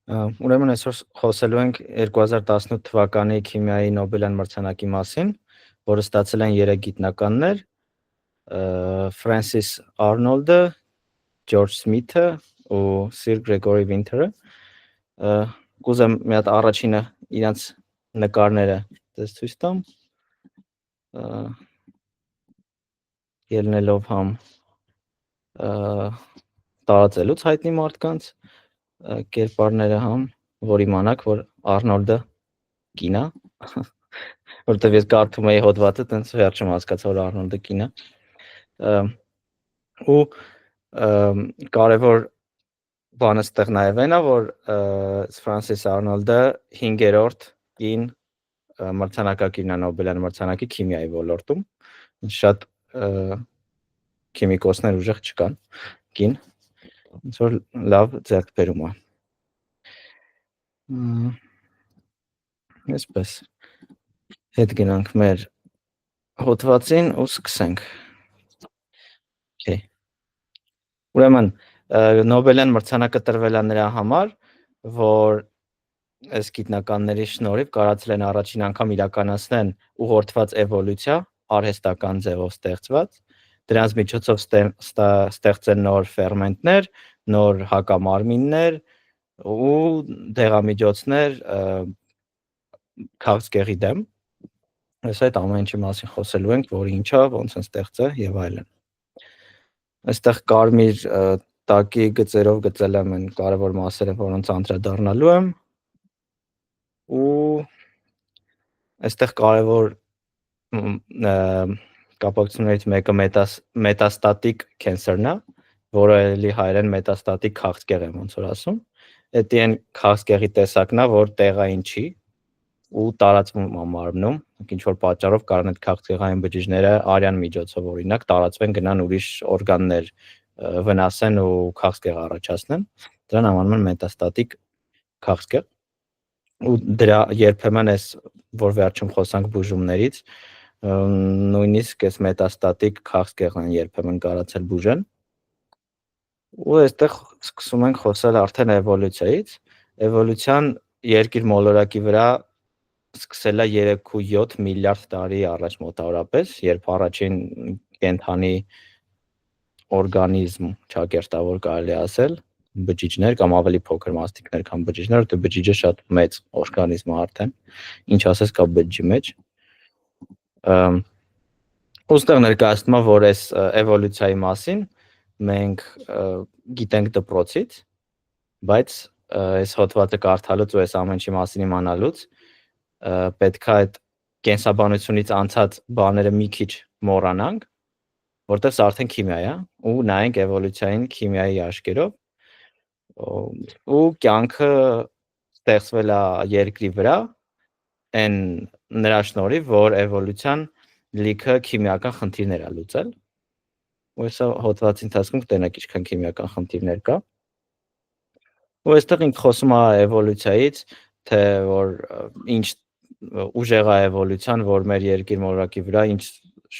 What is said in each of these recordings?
Ուրեմն այսօր խոսելու ենք 2018 թվականի քիմիայի Նոբելյան մրցանակի մասին, որը ստացել են 3 գիտնականներ՝ Ֆրանսիս Արնոլդը, Ջորջ Սմիթը ու Սիր Գրեգորի Վինթերը։ Կուզեմ մի հատ առաջինը իրանց նկարները դες ցույց տամ։ Ելնելով համ տարածելուց հայտնի մարդկանց կերպարները համ, որ իմանաք, որ Արնոլդը կին է, որտեվ ես կարդում էի հոդվածը, տենց վերջում հասկացա, որ Արնոլդը կին է։ Ու կարևոր բանը ստեղ նաև այն է, որ Ֆրանսիս Արնոլդը 5-րդ կին մրցանակակիրն է Նոբելյան մրցանակի քիմիայի ոլորտում։ Շատ քիմիկոսներ ուժեղ չկան կին, ոնց որ լավ ձեռքբերում է։ Այսպես հետ գնանք մեր հոդվածին ու սկսենք։ Okay. Ուրեմն Նոբելյան մրցանակը տրվել է նրա համար, որ այս գիտնականների շնորհիվ կարողացել են առաջին անգամ իրականացնեն ուղղորդված էվոլյուցիա, արհեստական ձևով ստեղծված, դրանց միջոցով ստեղծեն նոր ֆերմենտներ, նոր հակամարմիններ ու դեղամիջոցներ քաղցկեղի դեմ։ Այս այդ ամեն ինչի մասին խոսելու ենք, որ ինչա, ոնց են ստեղծել եւ այլն։ Այստեղ կարմիր տակի գծերով գծել եմ այն կարևոր մասերը, որոնց անդրադառնալու եմ։ Ու այստեղ կարևոր կապակցություններից մեկը մետաստատիկ կենսերն է, որը էլի հայերեն մետաստատիկ քաղցկեղ եմ ոնց որ ասում։ Դա այն քաղցկեղի տեսակն է, որ տեղային չի ու տարածվում է մարմնում, ինչ որ պատճառով կարող են այդ քաղցկեղային բջիջները արյան միջոցով օրինակ տարածվեն, գնան ուրիշ օրգաններ վնասեն ու քաղցկեղ առաջացնեն։ Դրան անվանում են մետաստատիկ քաղցկեղ։ Ու դրա երբեմն էս որ վերջում խոսանք բուժումներից, նույնիսկ էս մետաստատիկ քաղցկեղն երբեմն կարացել բուժեն։ Ու այստեղ սկսում ենք խոսել արդեն էվոլյուցիայից։ Էվոլյուցիան երկիր մոլորակի վրա սկսել է 3.7 միլիարդ տարի առաջ մոտավորապես, երբ առաջին կենդանի օրգանիզմ ճակերտավոր կարելի ասել, բջիջներ կամ ավելի փոքր մասնիկներ, քան բջիջներ, որտեղ բջիջը շատ մեծ օրգանիզմ է արդեն, ինչ ասես կա բջջի մեջ։ Ոստեղ ներկայացնում է, որ այս էվոլյուցիայի մասին մենք գիտենք դպրոցից, բայց այս հոդվածը կարդալուց ու այս ամեն ինչի մասին իմանալուց պետք է այդ կենսաբանությունից անցած բաները մի քիչ մոռանանք, որտեղ սա արդեն քիմիա է, ու նայենք էվոլյուցիային քիմիայի աչքերով, ու կյանքը ստեղծվել է երկրի վրա այն նրա շնորհիվ, որ էվոլյուցիան լիքը քիմիական խնդիրներ է լուծել։ Ու այս հոդվածի ընթացքում կտենաք ինչքան քիմիական խնդիրներ կա։ Ու այստեղ ինքը խոսում է էվոլյուցիայից, թե որ ինչ ուժեղ է էվոլյուցիան, որ մեր երկիր մոլորակի վրա ինչ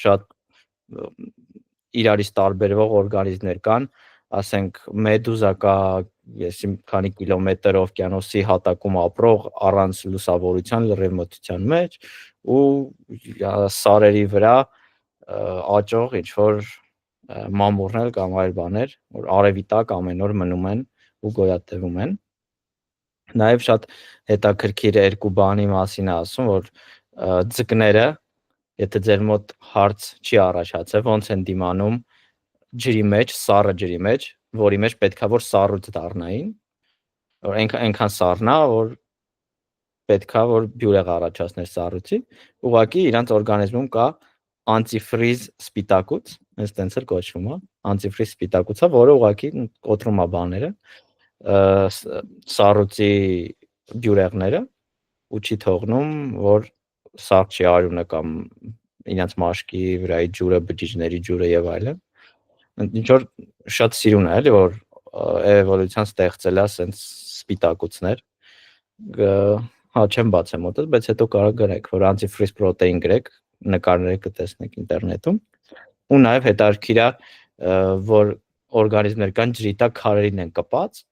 շատ իրարից տարբերվող օրգանիզմներ կան, ասենք մեդուզա կա, եսի քանի կիլոմետր օվկիանոսի հատակում ապրող առանց լուսավորության լրիվ մթության մեջ, ու սարերի վրա աճող ինչ որ մամուռներ կամ այլ բաներ, որ արևի տակ ամեն օր մնում են ու գոյատևում են։ Նաև շատ հետաքրքիր երկու բանի մասին է ասում, որ ձկները, եթե ձեր մոտ հարց չի առաջացել, ոնց են դիմանում ջրի մեջ, սառը ջրի մեջ, որի մեջ պետքա որ սառույց դառնային, որ այնքան սառն է, որ պետքա որ բյուրեղ առաջացներ սառույցի, ուղղակի իրանց օրգանիզմում կա անտիֆրիզ սպիտակուց, այս տենց էլ կոչվում է, անտիֆրիզ սպիտակուցը, որը ուղղակի կոտրում է բաները, սառույցի բյուրեղները ու չի թողնում, որ սառչի արյունը կամ իրենց մաշկի վրայի ջուրը, բջիջների ջուրը եւ այլն։ Ինչ որ շատ սիրուն է, էլի որ էվոլյուցիան ստեղծել է ասենց սպիտակուցներ։ Հա, չեմ բացեմ մոտս, բայց հետո կարող գրեք, որ antifreeze protein գրեք, նկարները կտեսնեք ինտերնետում։ Ու նաև հետաքրքիր է, որ օրգանիզմներ կան ջրի տակ քարերին են կպած,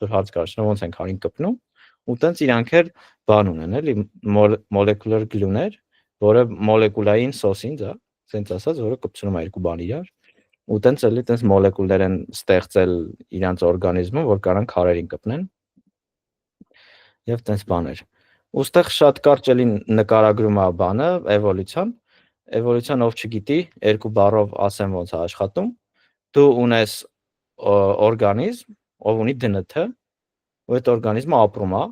որ հարց կարողանա ոնց են քարին կպնում, ու տենց իրանք էլ բան ունեն, էլի molecular glue-ներ, որը մոլեկուլային սոսինձ է, sense ասած, որը կպցնում է երկու բան իրար, ու տենց էլի տենց մոլեկուլներ են ստեղծել իրանց օրգանիզմում, որ կարան քարերին կպնեն, եւ տենց բաներ։ Ոստեղ շատ կարճ էլի նկարագրում է բանը, էվոլյուցիան ով չգիտի, երկու բառով ասեմ ոնց է աշխատում, դու ունես օրգանիզմ, ով ունի ԴՆԹ, ու այդ օրգանիզմը ապրում է,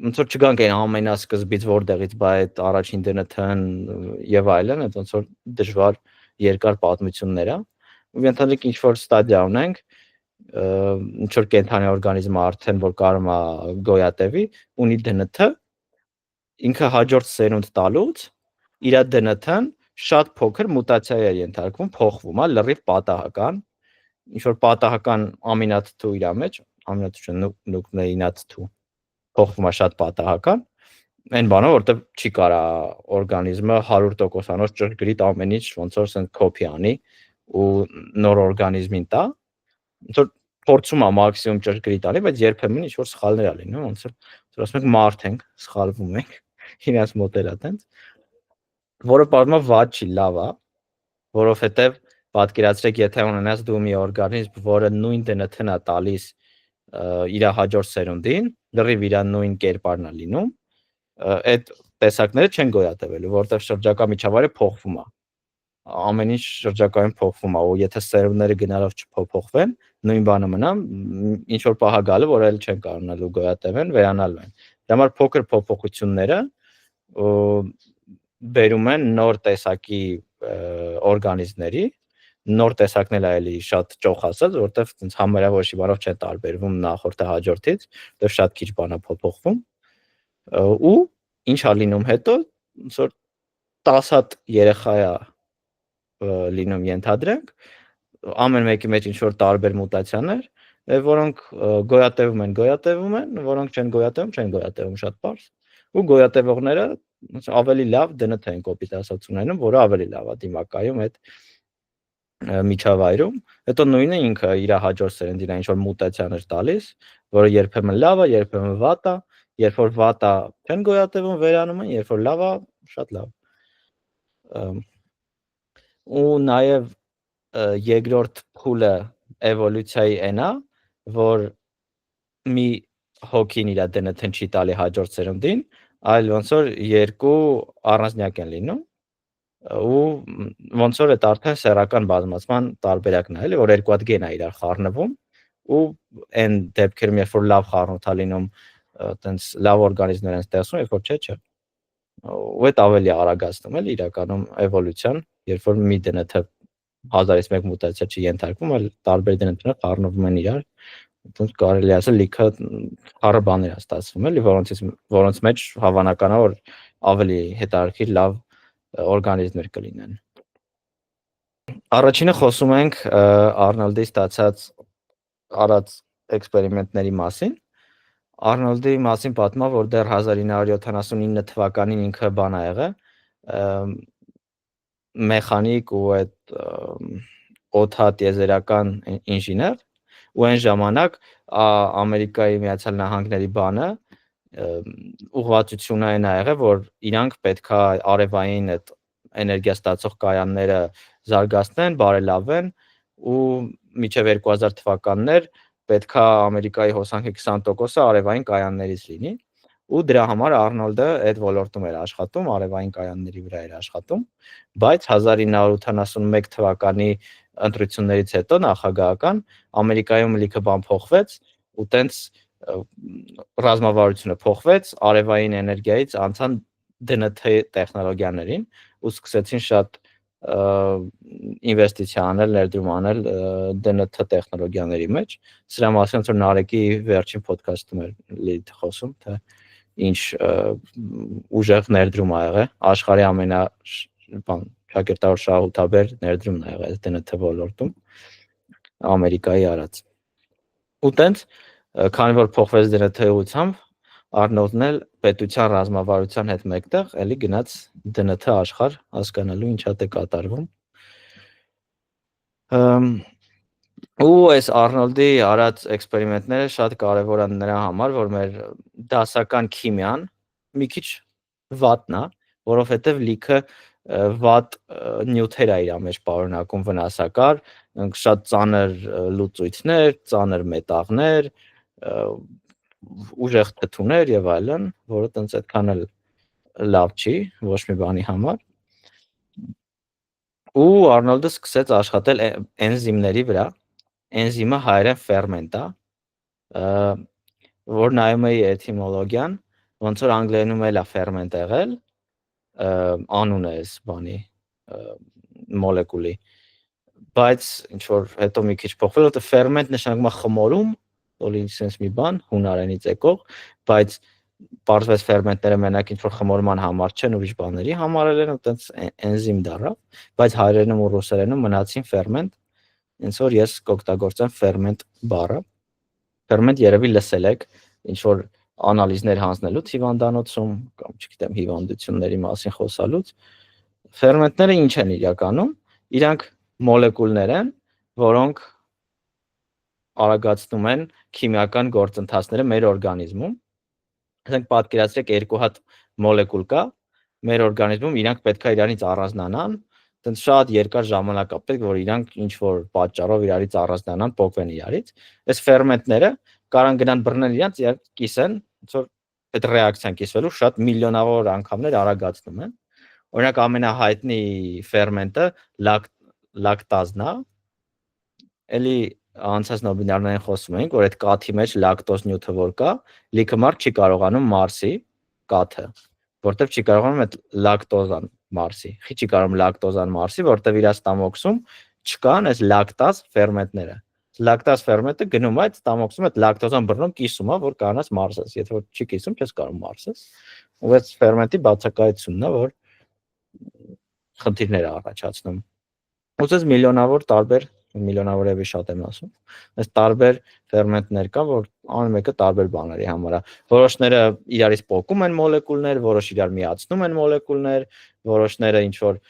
ոնց որ չգանք այն ամենասկզբից որտեղից բա այդ առաջին ԴՆԹ-ն եւ այլն, այդ ոնց որ դժվար երկար պատմություններ է, ու ենթադրենք ինչ որ ստադիա ունենք, ինչ որ կենթանի օրգանիզմը արդեն որ կարում է գոյատևի, ունի ԴՆԹ, ինքը հաջորդ սերունդ տալուց իր ԴՆԹ-ն շատ փոքր մուտացիայի է ենթարկվում, փոխվում է լրիվ պատահական, ինչ որ պատահական ամինաթթու իր մեջ, ամինաթթու նուկլեինաթթու փոխվում է շատ պատահական, այն բանը, որտեղ չի կարա օրգանիզմը 100%-անոց ճշգրիտ ամեն ինչ ոնց որ սենց կոպի անի ու նոր օրգանիզմին տա, ոնց որ փորձում է մաքսիմում ճշգրիտ անի, բայց երբեմն ինչ որ սխալներ ա լինում, ոնց որ ասում ենք մարդ ենք, սխալվում ենք, իրաց մոտ էլա տենց, որը պատմա վատ չի, լավ է, որովհետև պատկերացրեք, եթե ունենաս դու մի օրգանիզմ, որը նույն ԴՆԹ-ն է տալիս իր հաջորդ սերունդին, լրիվ իր նույն կերպարն է լինում, այդ տեսակները չեն գոյատևելու, որտեղ շրջակա միջավայրը փոխվում է։ Ամեն ինչ շրջակայում փոխվում է, ու եթե սերունդները գնալով չփոխվեն, նույն բանը մնա, ինչ որ պահա գալու, որ այլ չեն կարողանալու գոյատևեն, վերանալու են։ Դրա համար փոքր փոփոխությունները բերում են նոր տեսակի օրգանիզմների, նոր տեսակներ այլի շատ ճոխ ասած, որտեղ ցենց համարյա ոչի բանով չեն տարբերվում նախորդը հաջորդից, դեռ շատ քիչ բան է փոփոխվում։ Ու ինչ է լինում հետո, ոնց որ 10 հատ երեխա է լինում ենթադրենք, ամեն մեկի մեջ ինչ որ տարբեր մուտացիաներ, որոնք գոյատևում են, որոնք չեն գոյատևում, շատ պարզ, ու գոյատևողները ավելի լավ ԴՆԹ են կոպիտ ասած ունենում, որը ավելի լավ է դիմակայում այդ միջավայրում, հետո նույնը ինքը իր հաջորդ սերնդին ինչ որ մուտացիաներ տալիս, որը երբեմն լավ է, երբեմն վատ է, երբ որ վատ է, չեն գոյատևում, վերանում են, երբ որ լավ է, շատ լավ։ Ու նաև երկրորդ փուլը էվոլյուցիայի այն է, որ մի հոգին իր ԴՆԹ-ն չի տալի հաջորդ սերունդին, այլ ոնց որ երկու առանձնյակ են լինում, ու ոնց որ այդ արդեն սեռական բազմացման տարբերակն է, էլի, որ երկու հատ գեն է իրար խառնվում, ու այն դեպքերում, երբ որ լավ խառնուրդ է լինում, այտենց լավ օրգանիզմներ են ստեղծվում, երբ որ չէ։ Ու այդ ավելի արագացնում էլի իրականում էվոլյուցիան, երբ որ մի ԴՆԹ 1000-ից 1 մուտացիա չի ենթարկվում, այլ տարբեր ԴՆԹ-ներ խառնվում են իրար, այտենց կարելի է ասել լիքը խառը բաներ է ստացվում էլի, որոնց մեջ հավանական է, որ ավելի հետաքրքիր լավ օրգանիզմներ կլինեն։ Առաջինը խոսում ենք Արնոլդի ստացած արած էքսպերիմենտների մասին։ Արնոլդի մասին պատմա, որ դեռ 1979 թվականին ինքը բան ա եղել, մեխանիկ ու այդ օդատիեզերական ինժեներ, ու այն ժամանակ Ամերիկայի Միացյալ Նահանգների բանը ուղղվածությունը այն ա եղել, որ իրանք պետքա արևային այդ էներգիա ստացող կայանները զարգացնեն, բարելավեն, ու մինչև 2000 թվականներ պետքա Ամերիկայի հոսանքի 20%-ը արևային կայաններից լինի, ու դրա համար Արնոլդը այդ ոլորտում էր աշխատում, արևային կայանների վրա էր աշխատում, բայց 1981 թվականի ընտրություններից հետո նախագահական Ամերիկայում լիքը բան փոխվեց, ու տենց ռազմավարությունը փոխվեց, արևային էներգիայից անցան ԴՆԹ տեխնոլոգիաներին, ու սկսեցին շատ ինվեստիցիա անել, ներդրում անել ԴՆԹ տեխնոլոգիաների մեջ։ Սրա մասին ոնց որ Նարեկի վերջին ոդքասթում էր լիք խոսում, թե ինչ ուժեղ ներդրում ա եղել, աշխարհի ամենա շակերտավոր շահութաբեր ներդրումն ա եղել ԴՆԹ ոլորտում Ամերիկայի արած։ Ու տենց, քանի որ փոխվեց ԴՆԹ ուղղությամբ, Արնոլդն էլ պետության ռազմավարության հետ մեկտեղ էլի գնաց ԴՆԹ աշխարհ հասկանալու ինչա դե կատարվում։ Ու այս Արնոլդի արած էքսպերիմենտները շատ կարևոր են նրա համար, որ մեր դասական քիմիան մի քիչ վատն է, որովհետև լիքը վատ նյութեր է իր մեջ պարունակում վնասակար, շատ ծանր լուծույթներ, ծանր մետաղներ, ուժեղ թթուներ եւ այլն, որը տենց այդքան էլ լավ չի ոչ մի բանի համար։ Ու Արնոլդը սկսեց աշխատել էնզիմների վրա։ Էնզիմը հայերեն ֆերմենտ է, որ նայում էի էտիմոլոգիան, ոնց որ անգլերենում էլ է ֆերմենտ եղել, անունը էս բանի մոլեկուլի, բայց ինչ որ հետո մի քիչ փոխվել, որտեղ ֆերմենտ նշանակում է խմորում, որ ինձ մի բան հունարենից եկող, բայց պարզվեց ֆերմենտները մենակ ինչ որ խմորման համար չեն, ուրիշ բաների համար են, այտենց էնզիմ դառավ, բայց հայերենում ու ռուսերենում մնացին ֆերմենտ, ինձ որ ես կօգտագործեմ ֆերմենտ բառը։ Ֆերմենտ երևի լսել եք, ինչ որ անալիզներ հանձնելուց հիվանդանոցում կամ չգիտեմ հիվանդությունների մասին խոսալուց։ Ֆերմենտները ինչ են իրականում, իրանք մոլեկուլներ են, որոնք արագացնում են քիմիական գործընթացները մեր օրգանիզմում։ Ասենք պատկերացրեք երկու հատ մոլեկուլ կա մեր օրգանիզմում, իրանք պետք է իրանից առանձնանան, այդպես շատ երկար ժամանակ է պետք, որ իրանք ինչ որ պատճառով իրարից առանձնանան, փոխվեն իրարից։ Այս ֆերմենտները կարան գնան բռնեն իրանց, իրանք կիսեն, ոնց որ այդ ռեակցիան կիսվելու շատ միլիոնավոր անգամներ արագացնում են։ Օրինակ ամենահայտնի ֆերմենտը լակտազն է։ Էլի անցած նոբինարներին խոսում էինք, որ այդ կաթի մեջ լակտոզ նյութը որ կա, լիքը մարդ չի կարողանում մարսի կաթը, որտեվ չի կարողանում այդ լակտոզան մարսի։ Խի չի կարողանում լակտոզան մարսի, որտեվ իր ստամոքսում չկան այս լակտազ ֆերմենտները։ Լակտազ ֆերմենտը գնում է այդ ստամոքսում այդ լակտոզան բռնում կիսում է, որ կարողանաս մարսես։ Եթե որ չի կիսում, չես կարող մարսես։ Ու այդ ֆերմենտի բացակայությունն է, որ խնդիրներ է առաջացնում։ Ուզես միլիոնավոր տարբեր միլիոնավորևի շատ եմ ասում։ Այս տարբեր ֆերմենտներ կա, որ ամեն մեկը տարբեր բաների համար է։ Որոշները իրարից փոխում են մոլեկուլներ, որոշ իրար միացնում են մոլեկուլներ, որոշները ինչ որ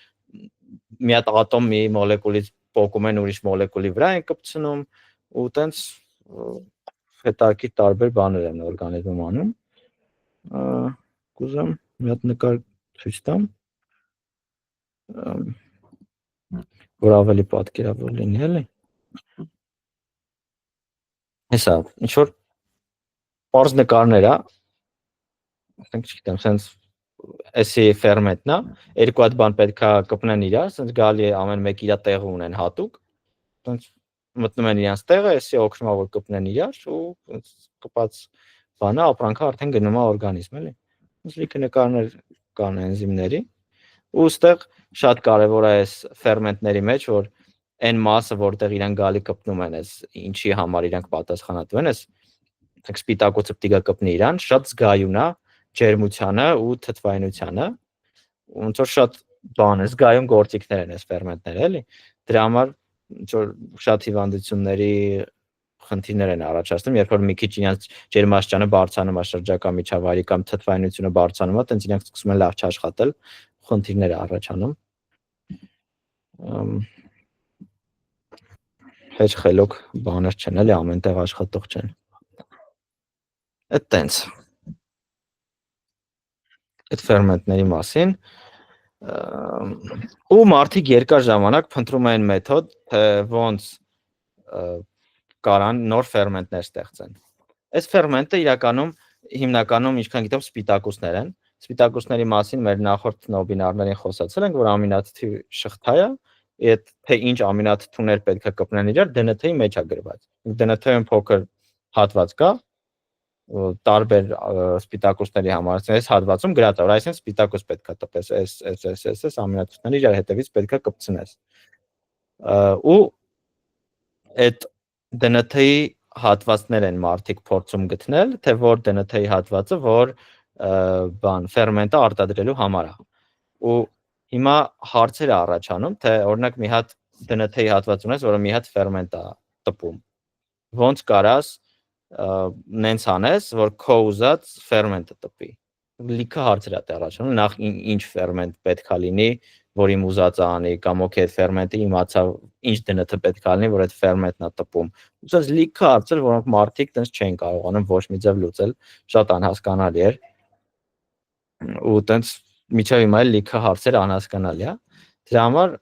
մի հատ ատոմ մի մոլեկուլից փոխում են ուրիշ մոլեկուլի վրա են կպցնում ու տենց հետարքի տարբեր բաներ են օրգանիզմում անում։ Կուզեմ մի հատ նկար ցույց տամ, որ ավելի պատկերավոր լինի, էլի։ Հեսա, ինչ որ պարզ նկարներ է, ասենք չգիտեմ, sense էսի ֆերմենտն է, երկու հատ բան պետքա կպնեն իրար, sense գալի է ամեն մեկ իր տեղը ունեն հատուկ, sense մտնում են իրանց տեղը, էսի օգնում է որ կպնեն իրար ու կպած բանը ապրանքը արդեն գնում է օրգանիզմ, էլի։ Sense լիքը նկարներ կան էնզիմների, ու ստեղ շատ կարևոր է այս ֆերմենտների մեջ, որ այն մասը, որտեղ իրանք գալի կպնում են, այս ինչի համար իրանք պատասխանատու են, այս սպիտակուցը պիտի գա կպնի իրան, շատ զգայուն է ջերմությանը ու թթվայնությանը, ոնց որ շատ բան է, զգայուն գործիքներ են այս ֆերմենտները, էլի։ Դրա համար ինչ որ շատ հիվանդությունների խնդիրներ են առաջացնում, երբ որ մի քիչ իրենց ջերմաստիճանը բարձրանում է շրջակա միջավայրի կամ թթվայնությունը բարձրանում է, տենց իրենք սկսում են լավ չաշխատել, խնդիրներ է առաջանում։ Հեչ խելոք բաներ չեն, էլի ամենտեղ աշխատող չեն։ Այդ տենց։ Այդ ֆերմենտների մասին ու մարդիկ երկար ժամանակ փնտրում են մեթոդ, թե ոնց կարան նոր ֆերմենտներ ստեղծեն։ Այս ֆերմենտը իրականում հիմնականում ինչքան գիտեմ սպիտակուցներ են։ Սպիտակուցների մասին մեր նախորդ նոբինարներին խոսացել ենք, որ ամինաթթվի շղթա է, այդ թե ինչ ամինաթթուներ պետք է կպնեն իրար, DNT-ի մեջ է գրված։ DNT-ում փոքր հատված կա, տարբեր սպիտակուցների համար, այս հատվածում գրած է, որ այսինքն սպիտակոց պետք է տպես, այս ամինաթթուները իրար հետևից պետք է կպցնես։ Ու այդ DNT-ի հատվածներ են մարդիկ փորձում գտնել, թե որ DNT-ի հատվածը, որ բան ֆերմենտը արտադրելու համար է։ Ու հիմա հարցեր է առաջանում, թե օրինակ մի հատ DNT-ի հատված ունես, որը մի հատ ֆերմենտ է տպում։ Ոնց կարաս նենց անես, որ քո ուզած ֆերմենտը տպի։ Լիքը հարցեր է առաջանում, նախ ինչ ֆերմենտ պետք է լինի, որ իմ ուզածը անի, կամ օքեյ այդ ֆերմենտը իմացավ ինչ DNT պետք է լինի, որ այդ ֆերմենտն է տպում։ Ուսած լիքը հարցեր, որոնք մարդիկ տենց չեն կարողանում ոչ մի ձև լուծել, շատ անհասկանալի էր։ Ու տենց միջև հիմա էլ լիքը հարցեր անհասկանալի է։ Դրա համար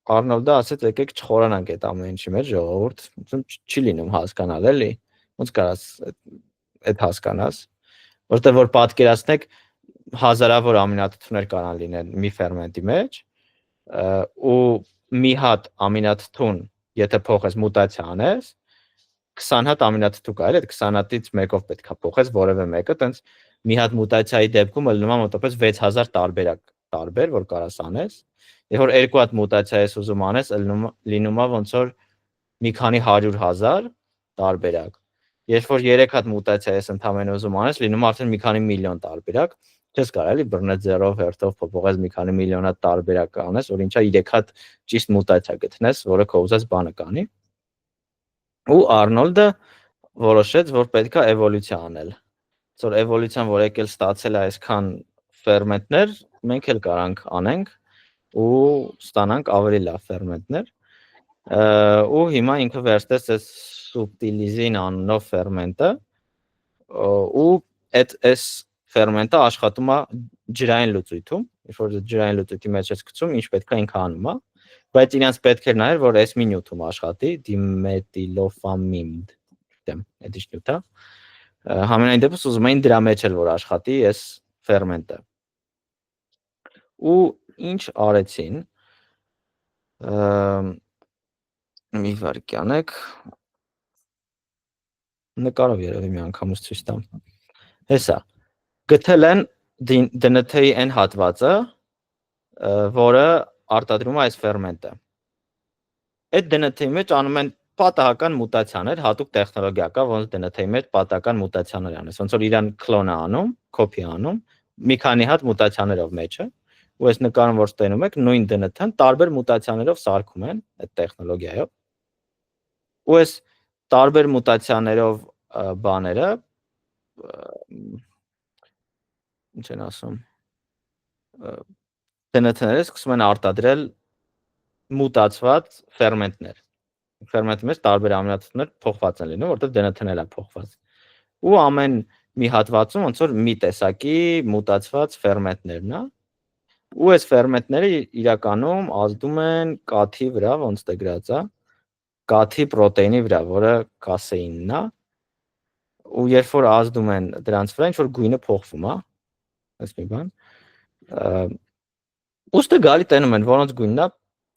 Արնոլդը ասեց եկեք չխորանանք այդ ամեն ինչի մեջ, ժողովուրդ, չի լինում հասկանալ էլի։ Ոնց կարաս այդ հասկանաս, որտեղ որ պատկերացնեք հազարավոր ամինաթթուներ կարան լինեն մի ֆերմենտի մեջ, ու մի հատ ամինաթթուն, եթե փոխես մուտացիա անես, 20 հատ ամինաթթու կա, այդ 20 հատից մեկով պետք է փոխես որևէ մեկը, տենց մի հատ մուտացիայի դեպքում ելնում է մոտավորապես 6000 տարբեր, որ կարաս անես։ Երբ որ երկու հատ մուտացիա ես ուզում անես, լինում է ոնց որ մի քանի 100,000 տարբերակ։ Երբ որ 3 հատ մուտացիա ես ընդհանրապես ուզում անես, լինում է արդեն մի քանի միլիոն տարբերակ։ Չես կարող էլի բռնել ձեռով հերթով փոխողես մի քանի միլիոն հատ տարբերակ անես, որ ինչա 3 հատ ճիշտ մուտացիա գտնես, որը քո ուզած բանը կանի։ Ու Արնոլդը որոշեց, որ պետք է էվոլյուցիա անել։ Որ էվոլյուցիան, որ եկել ստացել է այսքան ֆերմենտներ, մենք էլ կարանք անենք ու ստանանք ավելի լավ ֆերմենտներ։ Ու հիմա ինքը վերստեց այս սուբտիլիզին անունով ֆերմենտը, ու այս ֆերմենտը աշխատում է ջրային լուծույթում, երբ որ ջրային լուծույթի մեջ ես գցում, ինչ պետք է ինքը անում է, բայց իրենց պետք էր նայել, որ S-մի նյութում աշխատի, դիմետիլոֆամինդ, դեմ, այդ ինչ նյութ է։ Համենայն դեպս ուզում էին դրա մեջ էլ որ աշխատի այս ֆերմենտը։ Ու ինչ արեցին, մի վարքյանեք նկարով երևի մի անգամից ցույց տամ։ Հեսա գտել են DNT-ի այն հատվածը, որը արտադրում է այս ֆերմենտը։ Այդ DNT-ի մեջ անում են պատահական մուտացիաներ, հատուկ տեխնոլոգիա կա, ոնց DNT-ի մեջ պատահական մուտացիաներ անես, ոնց որ իրան կլոն է անում, կոպի անում, մի քանի հատ մուտացիաներով մեջը, ու այս նկարում որ ստենում եք, նույն DNT-ն տարբեր մուտացիաներով սարքում են այդ տեխնոլոգիայով։ Ու այս տարբեր մուտացիաներով բաները ինչ են ասում, DNT-ները սկսում են արտադրել մուտացված ֆերմենտներ։ Ֆերմենտի մեջ տարբեր ամինաթթուներ փոխված են լինում, որտեղ DNT-ն էլ է փոխված։ Ու ամեն մի հատվածում ոնց որ մի տեսակի մուտացված ֆերմենտներն է։ Ու այս ֆերմենտները իրականում ազդում են կաթի վրա, ոնց դե գրած է, կաթի պրոտեինի վրա, որը կասեինն է։ Ու երբ որ ազդում են դրանց վրա, ինչ որ գույնը փոխվում է, այս մի բան։ Ուստը գալի տենում են, որոնց գույնն է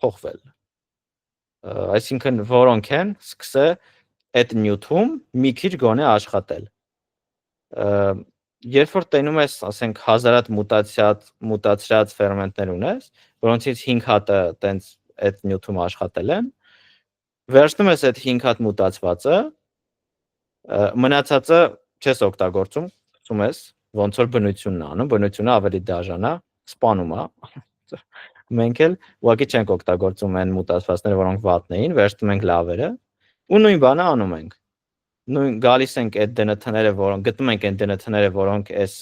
փոխվել։ Այսինքն որոնք են սկսե այդ նյութում մի քիչ գոնե աշխատել։ Երբ որ տենում ես, ասենք 1000 հատ մուտացրած ֆերմենտներ ունես, որոնցից 5 հատը տենց այդ նյութում աշխատել են, վերցնում ես այդ 5 հատ մուտացվածը, մնացածը չես օգտագործում, ցում ես, ոնց որ բնությունն է անում, բնությունը ավելի դաժան է, սպանում է։ Մենք էլ ուղղակի չենք օգտագործում այն մուտացվածները, որոնք վատն էին, վերցնում ենք լավերը, ու նույն բանը անում ենք։ Նույն գալիս ենք այդ DNT-ները, որոնք գտնում ենք այն DNT-ները, որոնք այս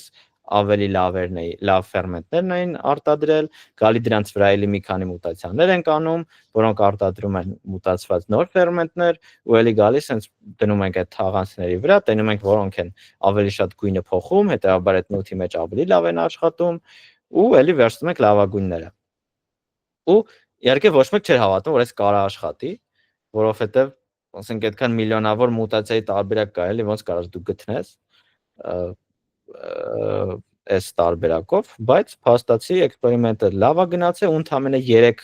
ավելի լավերն էին, լավ ֆերմենտներն էին արտադրել, գալի դրանց վրա էլի մի քանի մուտացիաներ ենք անում, որոնք արտադրում են մուտացված նոր ֆերմենտներ, ու էլի գալիս ենք դնում ենք այդ թաղանցների վրա, տենում ենք որոնք են ավելի շատ գույնը փոխում, հետեւաբար այդ նյութի մեջ ավելի լավ են աշխատում, ու էլի վերցնում ենք լավագույնները։ Ու իհարկե ոչ մեկ չէր հավատում, որ այս կարա աշխատի, որովհետև ասենք այդքան միլիոնավոր մուտացիայի տարբերակ կա, էլի ոնց կարաս դու գտնես այս տարբերակով, բայց փաստացի էքսպերիմենտը լավ է գնացել, ու ընդամենը 3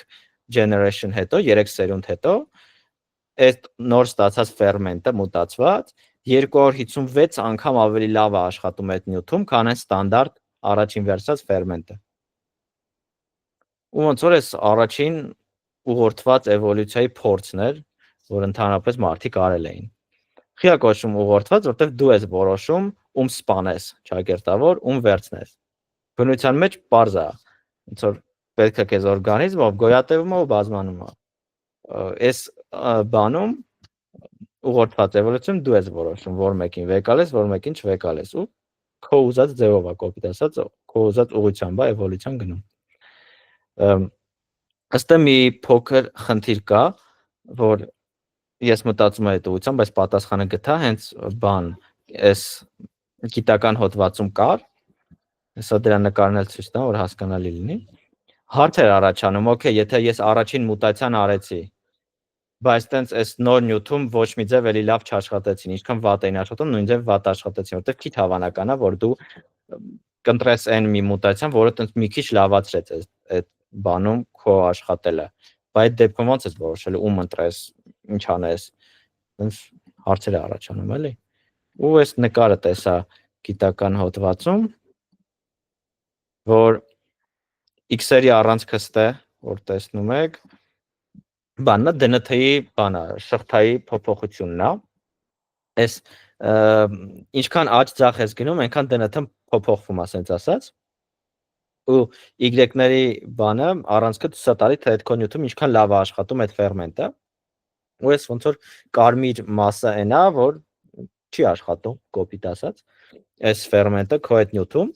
generation հետո, 3 սերունդ հետո այդ նոր ստացած ֆերմենտը մուտացված 256 անգամ ավելի լավ է աշխատում այդ նյութում, քան այն ստանդարտ առաջին վերցած ֆերմենտը։ Ու ոնց որ այս առաջին ուղղորդված էվոլյուցիայի փորձն էր, որ ընդհանրապես մարդիկ արել էին։ Խի է կոչվում ուղղորդված, որտեղ դու ես որոշում ում սպանես, ճակերտավոր, ում վերցնես։ Բնության մեջ պարզ է, ոնց որ պետք է քեզ օրգանիզմ, ով գոյատևում է ու բազմանում է։ Այս բանում ուղղորդված էվոլյուցիայում դու ես որոշում, որ մեկին վեկալես, որ մեկին չվեկալես, ու քո ուզած ձևով է կոպիտ ասած, քո ուզած ուղղությամբ է էվոլյուցիան գնում։ Ըստը մի փոքր խնդիր կա, որ ես մտածում եմ այդ ուղղությամբ, բայց պատասխանը գտա հենց բան, այս գիտական հոդվածում կար, հեսա դրա նկարն էլ ցույց տամ, որ հասկանալի լինի։ Հարց էր առաջանում, օքեյ, եթե ես առաջին մուտացիան արեցի, բայց տենց այս նոր նյութում ոչ մի ձև էլի լավ չաշխատեցին, ինչքան վատ էին աշխատում, նույն ձև վատ աշխատեցին, որտեղ քիչ հավանական է, որ դու կընտրես այն մի մուտացիան, որը տենց մի քիչ լավացրեց այդ բանում քո աշխատելը։ Բայց դեպքում ոնց ես որոշել ում ընտրես, ինչ անես, տենց հարցեր առաջանում էլի։ Ու այս նկարը տեսա գիտական հոդվածում, որ X-երի առանցքը ստե, որ տեսնում եք, բանն է DNT-ի բանը, շղթայի փոփոխությունն է։ Այս ինչքան աճ ձախ ես գնում, այնքան DNT-ն փոփոխվում է, ասենց ասած։ Ու Y-ների բանը առանցքը ցույց է տալի, թե այդ քո նյութում ինչքան լավ է աշխատում այդ ֆերմենտը։ Ու այս ոնց որ կարմիր մասը այնա, որ չի աշխատում, կոպիտ ասած, այս ֆերմենտը քո այդ նյութում։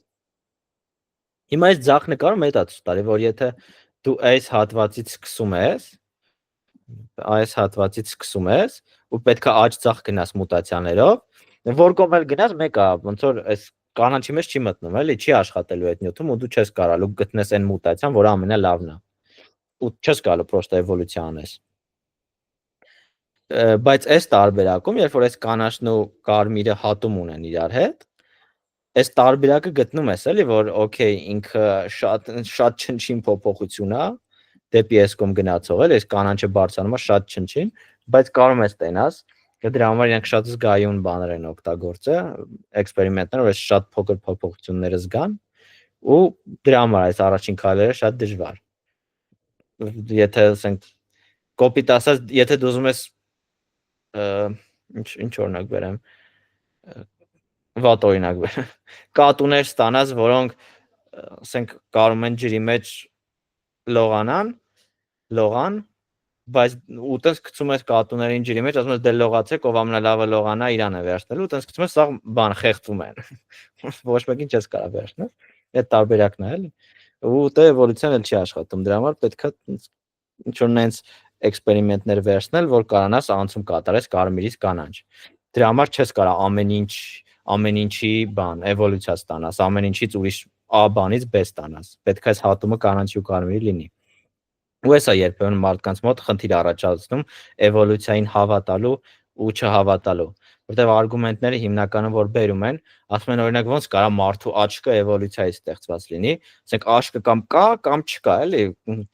Հիմա այս ձախ նկարում այդ է ցույց տալի, որ եթե դու այս հատվածից սկսում ես, ու պետքա աճ ձախ գնաս մուտացիաներով, որ կողմ էլ գնաս, մեկը ոնց որ այս կանաչի մեջ չի մտնում, էլի չի աշխատելու այդ նյութում, ու դու չես կարալու գտնես այն մուտացիան, որը ամենալավն է։ Ու չես կարալու պրոստը էվոլյուցիա անես։ Բայց այս տարբերակում, երբ որ այս կանաչն ու կարմիրը հատում ունեն իրար հետ, այս տարբերակը գտնում ես, էլի, որ օքեյ, ինքը շատ չնչին փոփոխություն է, դեպի այս կողմ գնացող, էլի, այս կանաչը բարձրանում է շատ չնչին, բայց կարող ես տենաս, դրա համար իրանք շատ զգայուն բաներ են օգտագործել, էքսպերիմենտներ, որ այս շատ փոքր փոփոխությունները զգան, ու դրա համար այս առաջին քայլերը շատ դժվար։ Եթե ասենք կոպիտ ասած, եթե դու ուզում ես ինչ օրինակ բերեմ, վատ օրինակ բերեմ, կատուներ ստանաս, որոնք ասենք կարող են ջրի մեջ լողան, բայց ու տես գցում ես կատուներին ջրի մեջ, ասում ես դե լողացեք, ով ամենալավը լողանա, իրան է վերցնելու, տես գցում ես, սա բան խեղդվում են։ Ոչ մեկին չես կարող վերցնել։ Այդ տարբերակն է, էլի։ Ու դե էվոլյուցիան էլ չի աշխատում, դրա համար պետքա ինչ որ նենց էքսպերիմենտներ վերցնել, որ կարողանաս անցում կատարես կարմիրից կանաչ։ Դրա համար չես կարող ամեն ինչի բան էվոլյուցիա ստանաս, ամեն ինչից ուրիշ A բանից B ստանաս։ Պետք է այս հատումը կանաչի ու կարմիրի լինի։ Ու էսա երբեմն մարդկանց մոտ խնդիր առաջացնում էվոլյուցիային հավատալու ու չհավատալու, որտեղ արգումենտները հիմնականում որ բերում են, ասում են օրինակ ոնց կարա մարդու աչքը էվոլյուցիայից ստեղծված լինի, ասենք աչքը կամ կա կամ չկա, էլի,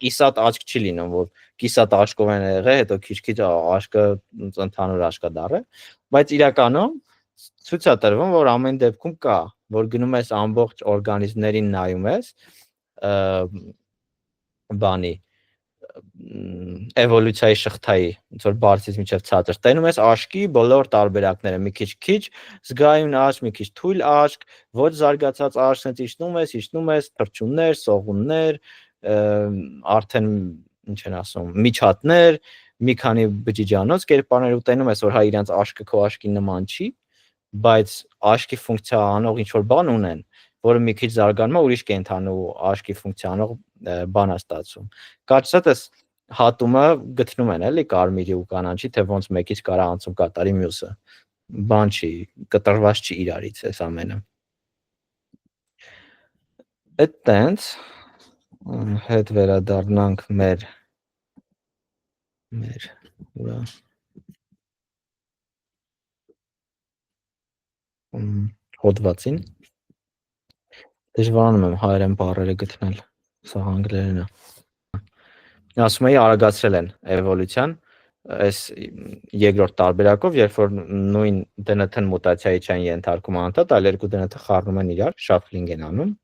կիսատ աչք չի լինում, որ կիսատ աչքով են եղել, հետո քիչ-քիչ աչքը ընդհանուր աչք դառը, բայց իրականում ցույց է տրվում, որ ամեն դեպքում կա, որ գնում ես ամբողջ օրգանիզմներին նայում ես, բանի էվոլյուցիայի շղթայի, ոնց որ բարձից մինչև ցածր, տենում ես աչքի բոլոր տարբերակները, մի քիչ զգայուն աչք, մի քիչ թույլ աչք, ոչ զարգացած աչք, sense իջնում ես, թռչուններ, սողուններ, արդեն ինչ են ասում, միջատներ, մի քանի բջիջանոց կերպարներ ու տենում ես, որ հա իրանց աչքը քո աչքի նման չի, բայց աչքի ֆունկցիա անող ինչ որ բան ունեն, որը մի քիչ զարգանում է, ուրիշ կենթանու աչքի ֆունկցիա անող բան է ստացվում։ Կարծես էս հատումը գտնում են, էլի, կարմիրի ու կանաչի, թե ոնց մեկից կարա անցում կատարի մյուսը։ Բան չի, կտրված չի իրարից էս ամենը։ Այդ տենց հետ վերադառնանք մեր ուրա հոդվածին։ Դժվարանում եմ հայերեն բառերը գտնել, սա անգլերեն է։ Ասում էի արագացրել են էվոլյուցիան, այս երկրորդ տարբերակով, երբ որ նույն DNT-ն մուտացիայի չեն ենթարկում անընդհատ, այլ երկու DNT խառնում են իրար, շաֆլինգ են անում,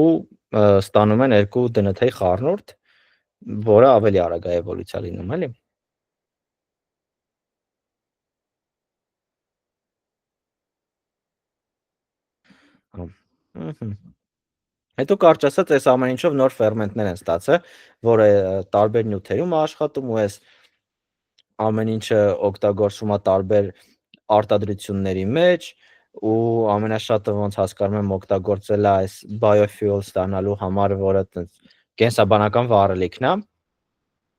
ու ստանում են երկու DNT-ի խառնուրդ, որը ավելի արագ է էվոլյուցիա լինում, էլի։ Հետո կարճ ասած, այս ամեն ինչով նոր ֆերմենտներ են ստացել, որը տարբեր նյութերում է աշխատում ու այս ամեն ինչը օգտագործվում է տարբեր արտադրությունների մեջ ու ամենաշատը ոնց հասկանում եմ օգտագործել է այս biofuel ստանալու համար, որը կենսաբանական վառելիքն է,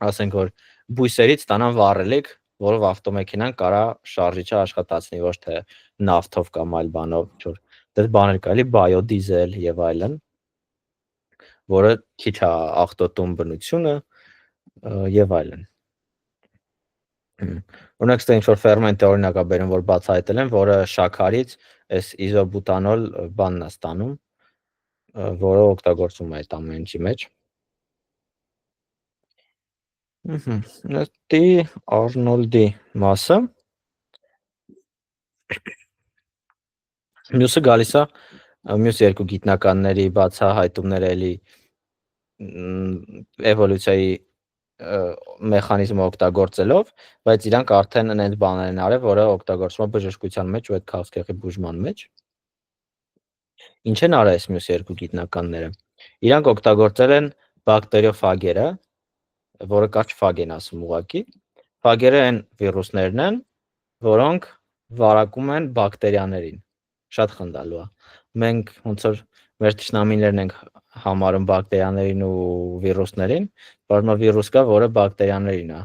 ասենք որ բույսերից ստանան վառելիք, որով ավտոմեքենան կարա շարժիչը աշխատացնի, ոչ թե նավթով կամ այլ բանով, որ դες բաներ կարելի բայոդիզել եւ այլն, որը քիչ է աղտոտում բնությունը եւ այլն։ Օրինակ ստե ինչ որ ֆերմենտը օրինակ է բերում, որ բացահայտել են, որը շաքարից այս իզոբուտանոլ բանն է ստանում, որը օգտագործվում է այդ ամեն ինչի մեջ։ Դի Արնոլդի մասը մյուսը գալիս է մյուս երկու գիտնականների բացահայտումները էլի էվոլյուցիայի մեխանիզմը օգտագործելով, բայց իրանք արդեն այնց բաներ են արել, որը օգտագործվում է բժշկության մեջ ու այդ քաղցկեղի բուժման մեջ։ Ինչ են արել այս մյուս երկու գիտնականները։ Իրանք օգտագործել են բակտերիոֆագերը, որը կարճ ֆագ են ասում ուղղակի։ Ֆագերը այն վիրուսներն են, որոնք վարակում են բակտերիաներին։ Շատ խնդալու է։ Մենք ոնց որ մեր թշնամիներն ենք համարում բակտերիաներին ու վիրուսներին, բայց վիրուս կա, որը բակտերիաներին է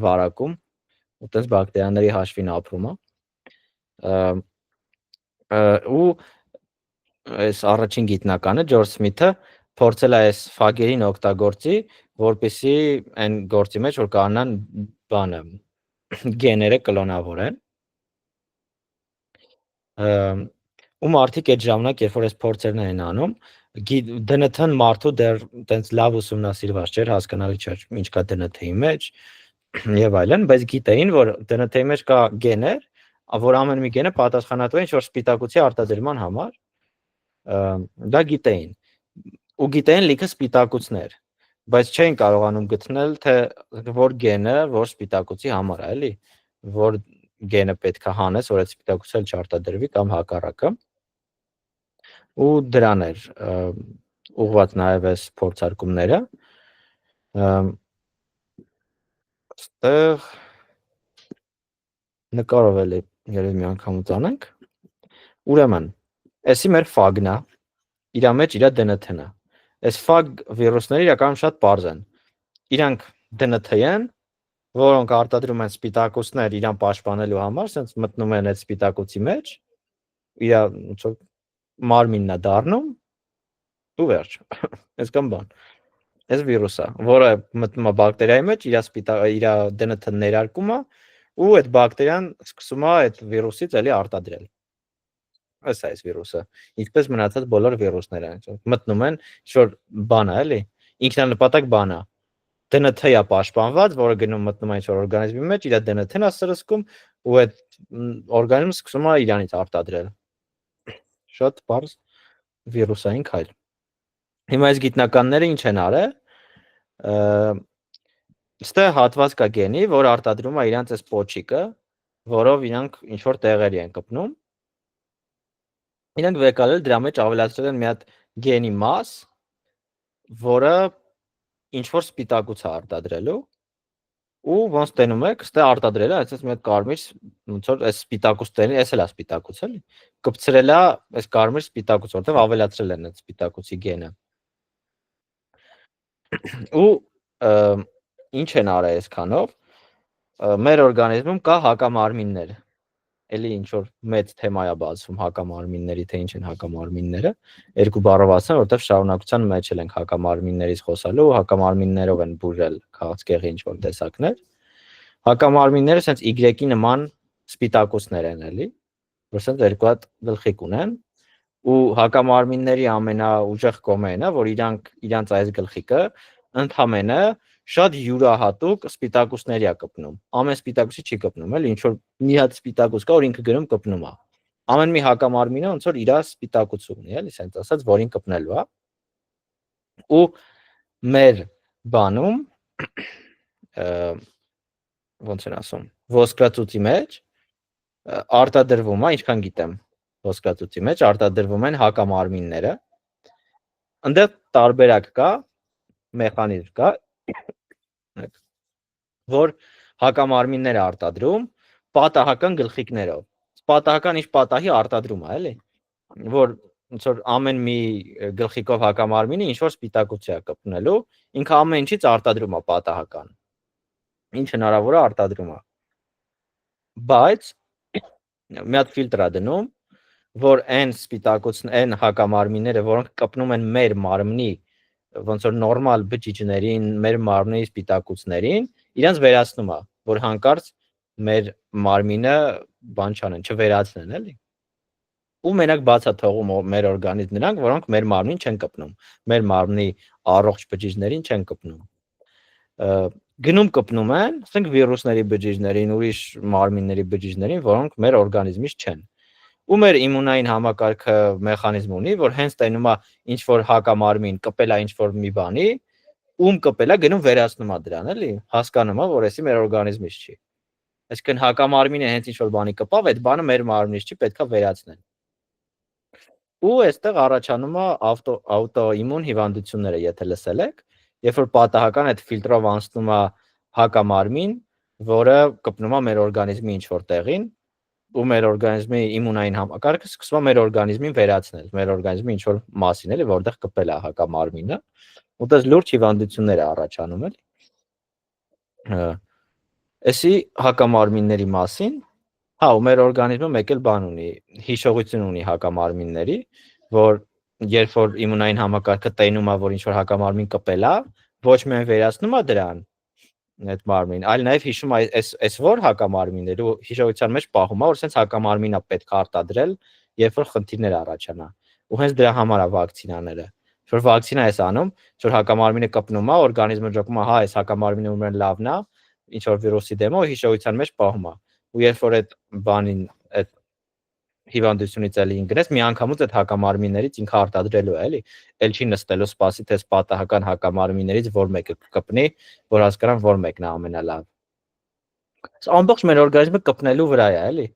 վարակում, ու տես բակտերիաների հաշվին ապրում է։ Ու այս առաջին գիտնականը Ջորջ Սմիթը փորձել է այս ֆագերին օգտագործի, որպեսզի այն գործի մեջ որ կանան բանը գեները կլոնավորեն։ Ու մարդիկ այդ ժամանակ, երբ որ այս փորձերն են անում, DNT-ն մարդու դեռ տենց լավ ուսումնասիրված չէր, հասկանալի չէր ինչ կա DNT-ի մեջ եւ այլն, բայց գիտեին, որ DNT-ի մեջ կա գեներ, որ ամեն մի գենը պատասխանատու է ինչ որ սպիտակուցի արտադրման համար։ Դա գիտեին։ Ու գիտեին լիքը սպիտակուցներ, բայց չէին կարողանում գտնել թե որ գենը որ սպիտակուցի համար է, էլի, որ գենը պետք է հանես, որ այդ սպիտակուցը չարտադրվի կամ հակառակը։ Ու դրան էր ուղղված նաև այս փորձարկումները։ Այստեղ նկարով էլի երևի մի անգամ ուտանենք։ Ուրեմն, էսի մեր ֆագն է, իր մեջ իր DNT-ն է։ Այս ֆագ վիրուսները իրականում շատ པարզ են։ Իրանք DNT են, որոնք արտադրում են սպիտակուցներ իրան պաշտպանելու համար, ասենց մտնում են այդ սպիտակուցի մեջ, իր ոնց որ մարմինն է դառնում ու վերջ։ Այսքան բան։ Այս վիրուսը, որը մտնում է բակտերիայի մեջ, իր DNT-ն ներարկում է ու այդ բակտերիան սկսում է այդ վիրուսից էլի արտադրել։ Այս է այս վիրուսը։ Ինչպես մնացած բոլոր վիրուսները մտնում են ինչ-որ բան է, էլի, ինքնանպատակ բան է։ DNT-ը է պաշտպանված, որը գնում մտնում է ինչ-որ օրգանիզմի մեջ, իր DNT-ն է սրսկում ու այդ օրգանիզմը սկսում է իրանից արտադրել։ Շատ բարձ վիրուսային քայլ։ Հիմա այս գիտնականները ինչ են արել։ Ստե հատված կա գենի, որ արտադրում է իրանց այս պոչիկը, որով իրանք ինչ որ տեղերի են կպնում։ Իրանք վեկալել դրա մեջ ավելացրել են մի հատ գենի մաս, որը ինչ որ սպիտակուց է արտադրելու ու ոնց տենում եք, ստե արտադրել է, այսպես մի հատ կարմիր ոնց որ այս սպիտակուցներին, էս էլ է սպիտակուց էլի, կպցրել է այս կարմիր սպիտակուց, որտեղ ավելացրել են այդ սպիտակուցի գենը։ Ու ինչ են արել այսքանով, մեր օրգանիզմում կա հակամարմիններ։ Էլի ինչ որ մեծ թեմա է բացվում հակամարմինների, թե ինչ են հակամարմինները, երկու բառով ասեմ, որտեղ շարունակության մեջ ենք հակամարմիններից խոսալու, հակամարմիններով են բուժել քաղցկեղի ինչ որ տեսակներ։ Հակամարմինները sense Y-ի նման սպիտակուցներ են, էլի, որ sense երկու հատ գլխիկ ունեն, ու հակամարմինների ամենաուժեղ կողմերն է, որ իրանց այս գլխիկը ընդհանրապես շատ յուրահատուկ սպիտակուցների է կպնում։ Ամեն սպիտակուցի չի կպնում, էլի, ինչ որ մի հատ սպիտակուց կա, որ ինքը գրում կպնում է։ Ամեն մի հակամարմինը ոնց որ իր սպիտակուցը ունի, էլի, ասենց ասած, որին կպնելու է։ Ու մեր բանում ոնց են ասում, ոսկրածուծի մեջ արտադրվում է, ինչքան գիտեմ, ոսկրածուծի մեջ արտադրվում են հակամարմինները։ Այնտեղ տարբերակ կա, մեխանիզմ կա, որ հակամարմինները արտադրում պատահական գլխիկներով։ Պատահական ինչ պատահի արտադրում է, էլի, որ ոնց որ ամեն մի գլխիկով հակամարմինը ինչ որ սպիտակուցիա կպնելու, ինքը ամեն ինչից արտադրում է պատահական։ Ինչ հնարավոր է արտադրում է։ Բայց մի հատ ֆիլտր է դնում, որ այն հակամարմինները, որոնք կպնում են մեր մարմնի ոնց որ նորմալ բջիջներին, մեր մարմնի սպիտակուցներին, իրենց վերացնում է, որ հանկարծ մեր մարմինը բան չանեն, չվերացնեն, էլի։ Ու մենակ բաց է թողում մեր օրգանիզմ նրանք, որոնք մեր մարմնին չեն կպնում, մեր մարմնի առողջ բջիջներին չեն կպնում։ Գնում կպնում են, ասենք վիրուսների բջիջներին, ուրիշ մարմինների բջիջներին, որոնք մեր օրգանիզմից չեն։ Ու մեր իմունային համակարգը մեխանիզմ ունի, որ հենց տենում է ինչ որ հակամարմին կպել է ինչ որ մի բանի, ում կպել է գնում վերացնում է դրան, էլի, հասկանում է, որ էսի մեր օրգանիզմից չի։ Այսինքն հակամարմինը հենց ինչ որ բանի կպավ, այդ բանը մեր մարմնից չի, պետքա վերացնեն։ Ու այստեղ առաջանում է աուտոիմուն հիվանդությունները, եթե լսել եք, երբ որ պատահական այդ ֆիլտրով անցնում է հակամարմին, որը կպնում է մեր օրգանիզմի ինչ որ տեղին, ու մեր օրգանիզմի իմունային համակարգը սկսում է մեր օրգանիզմին վերացնել, մեր օրգանիզմի ինչ որ մասին էլի, որտեղ կպել է հակամարմինը, ու դες լուրջ հիվանդություններ է առաջանում էլի։ Էսի հակամարմինների մասին, հա, ու մեր օրգանիզմը մեկ էլ բան ունի, հիշողություն ունի հակամարմինների, որ երբ որ իմունային համակարգը տենում է, որ ինչ որ հակամարմին կպել է, ոչ միայն վերացնում է դրան այդ մարմին, այլ նաև հիշում է այս որ հակամարմիններ ու հիշողության մեջ պահում է, որ sense հակամարմինա պետք է արտադրել, երբ որ խնդիրներ առաջանա։ Ու հենց դրա համար է վակցինաները։ Որ վակցինա էս անում, որ հակամարմինը կպնում է, օրգանիզմը ճոկում է, հա, այս հակամարմինը ուրեմն լավն է, ինչ որ վիրուսի դեմ է, հիշողության մեջ պահում է։ Ու երբ որ այդ բանին այդ հիվանդությունից էլի ինգրես, մի անգամից այդ հակամարմիններից ինքը արտադրելու է, էլի, էլ չի նստելու սպասի թե պատահական հակամարմիններից որ մեկը կկպնի, որ հասկանան որ մեկն է ամենալավ։ Ամբողջ մեր օրգանիզմը կպնելու վրա է, էլի։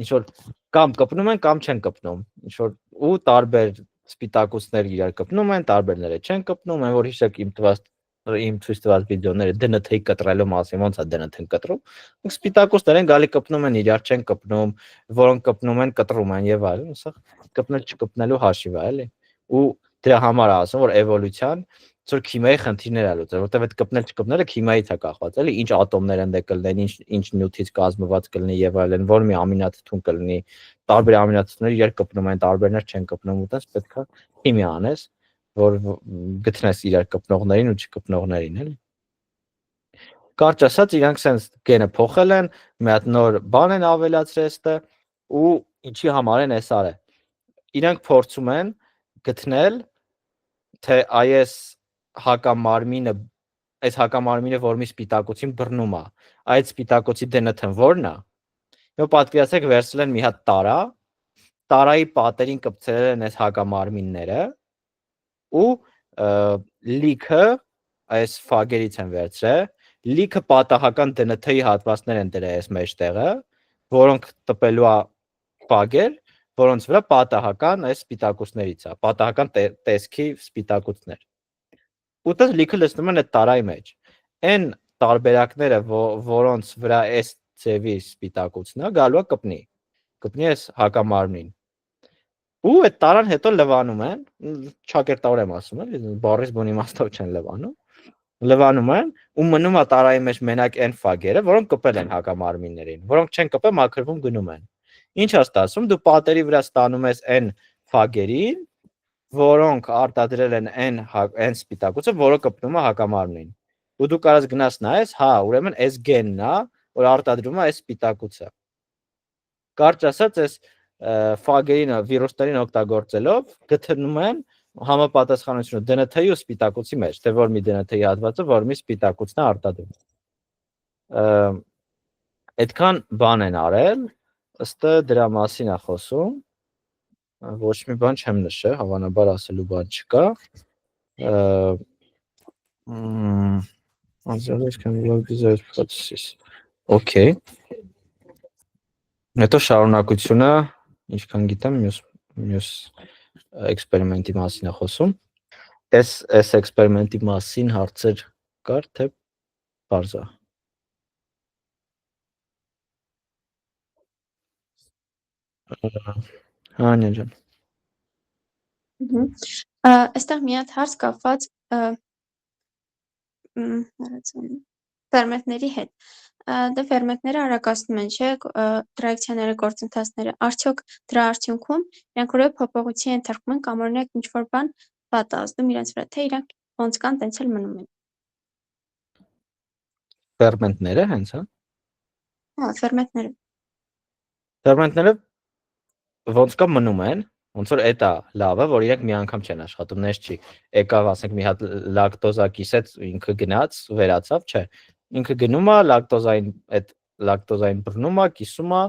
Ինչ որ կամ կպնում են, կամ չեն կպնում։ Ինչ որ ու տարբեր սպիտակուցներ իրար կպնում են, տարբերները չեն կպնում, այն որ հիշեք իմ ցույց տված վիդեոները DNT-ի կտրելու մասին, ոնց է DNT-ն կտրում։ Սպիտակուցներ են գալի կպնում են, իրար չեն կպնում, որոնք կպնում են, կտրում են եւ այլն, սա կպնել չկպնելու հաշիվ է, էլի։ Ու դրա համար է ասում, որ էվոլյուցիան որ քիմիայի խնդիրներ է լուծել, որտեղ այդ կպնել չկպնելը քիմիայից է կախված, էլի, ինչ ատոմներ են դե կլինեն, ինչ նյութից կազմված կլինի եւ այլն, որ մի ամինաթթուն կլինի, տարբեր ամինաթթուները իրար կպնում են, տարբերներ չեն կպնում, ու դες պետքա քիմիա անես, որ գտնես իրար կպնողներին ու չկպնողներին, էլի։ Կարճ ասած, իրանք sense գենը փոխել են, մի հատ նոր բան են ավելացրել այստեղ ու ինչի համար են էս արել։ Իրանք փորձում են գտնել թե այս հակամարմինը այս հակամարմինը որ մի սպիտակուցին բռնում է, այդ սպիտակուցի DNT-ն որն է։ Եվ պատկերացրեք վերցրել են մի հատ տարա, տարայի պատերին կպցրել են այս հակամարմինները ու լիքը այս ֆագերից են վերցրել, լիքը պատահական DNT-ի հատվածներ են դրել այս մեջտեղը, որոնք տպելու է ֆագեր, որոնց վրա պատահական այս սպիտակուցներից է, պատահական տեսքի սպիտակուցներ։ Ու դες լիքը լցնում են այդ տարայի մեջ։ Այն տարբերակները, որոնց վրա այս ձևի սպիտակուցն է, գալու է կպնի այս հակամարմնին։ Ու այդ տարան հետո լվանում են, չակերտավոր եմ ասում, էլի, բառից բուն իմաստով չեն լվանում։ Լվանում են ու մնում է տարայի մեջ մենակ այն ֆագերը, որոնք կպել են հակամարմիններին, որոնք չեն կպել, մաքրվում գնում են։ Ինչ է ստացվում, դու պատերի վրա ստանում ես այն ֆագերին, որոնք արտադրել են այն սպիտակուցը, որը կպնում է հակամարմնին։ Ու դու կարաս գնաս նայես, հա, ուրեմն այս գենն է, որ արտադրում է այս սպիտակուցը։ Կարճ ասած, այս ֆագերին վիրուսներին օգտագործելով գտնում են համապատասխանությունը DNT-ի ու սպիտակուցի մեջ, թե որ մի DNT-ի հատվածը, որ մի սպիտակուցն է արտադրում։ Այդքան բան են արել, ըստ դրա մասին է խոսում։ Ոչ մի բան չեմ նշել, հավանաբար ասելու բան չկա։ Okay։ Հետո շարունակությունը, ինչքան գիտեմ, մյուս էքսպերիմենտի մասին է խոսում։ Այս էքսպերիմենտի մասին հարցեր կար, թե բարձ է։ Հանյա ջան։ Այստեղ մի հատ հարց կապված ֆերմենտների հետ։ Դե ֆերմենտները արագացնում են, չէ՞, ռեակցիաները, գործընթացները։ Արդյոք դրա արդյունքում իրենք որևէ փոփոխության ենթարկվում են կամ օրինակ ինչ-որ բան վատ է ազդում իրենց վրա, թե իրանք ոնց կան, տենց էլ մնում են։ Ֆերմենտները հենց, հա։ Հա, ֆերմենտները։ Ֆերմենտները ոնց կա մնում են, ոնց որ էտա լավը, որ իրենք մի անգամ չեն աշխատում, նես չի։ Եկավ, ասենք մի հատ լակտոզա կիսեց, ինքը գնաց, վերացավ, չէ։ Ինքը գնում է լակտոզային այդ լակտոզային բռնում է, կիսում է,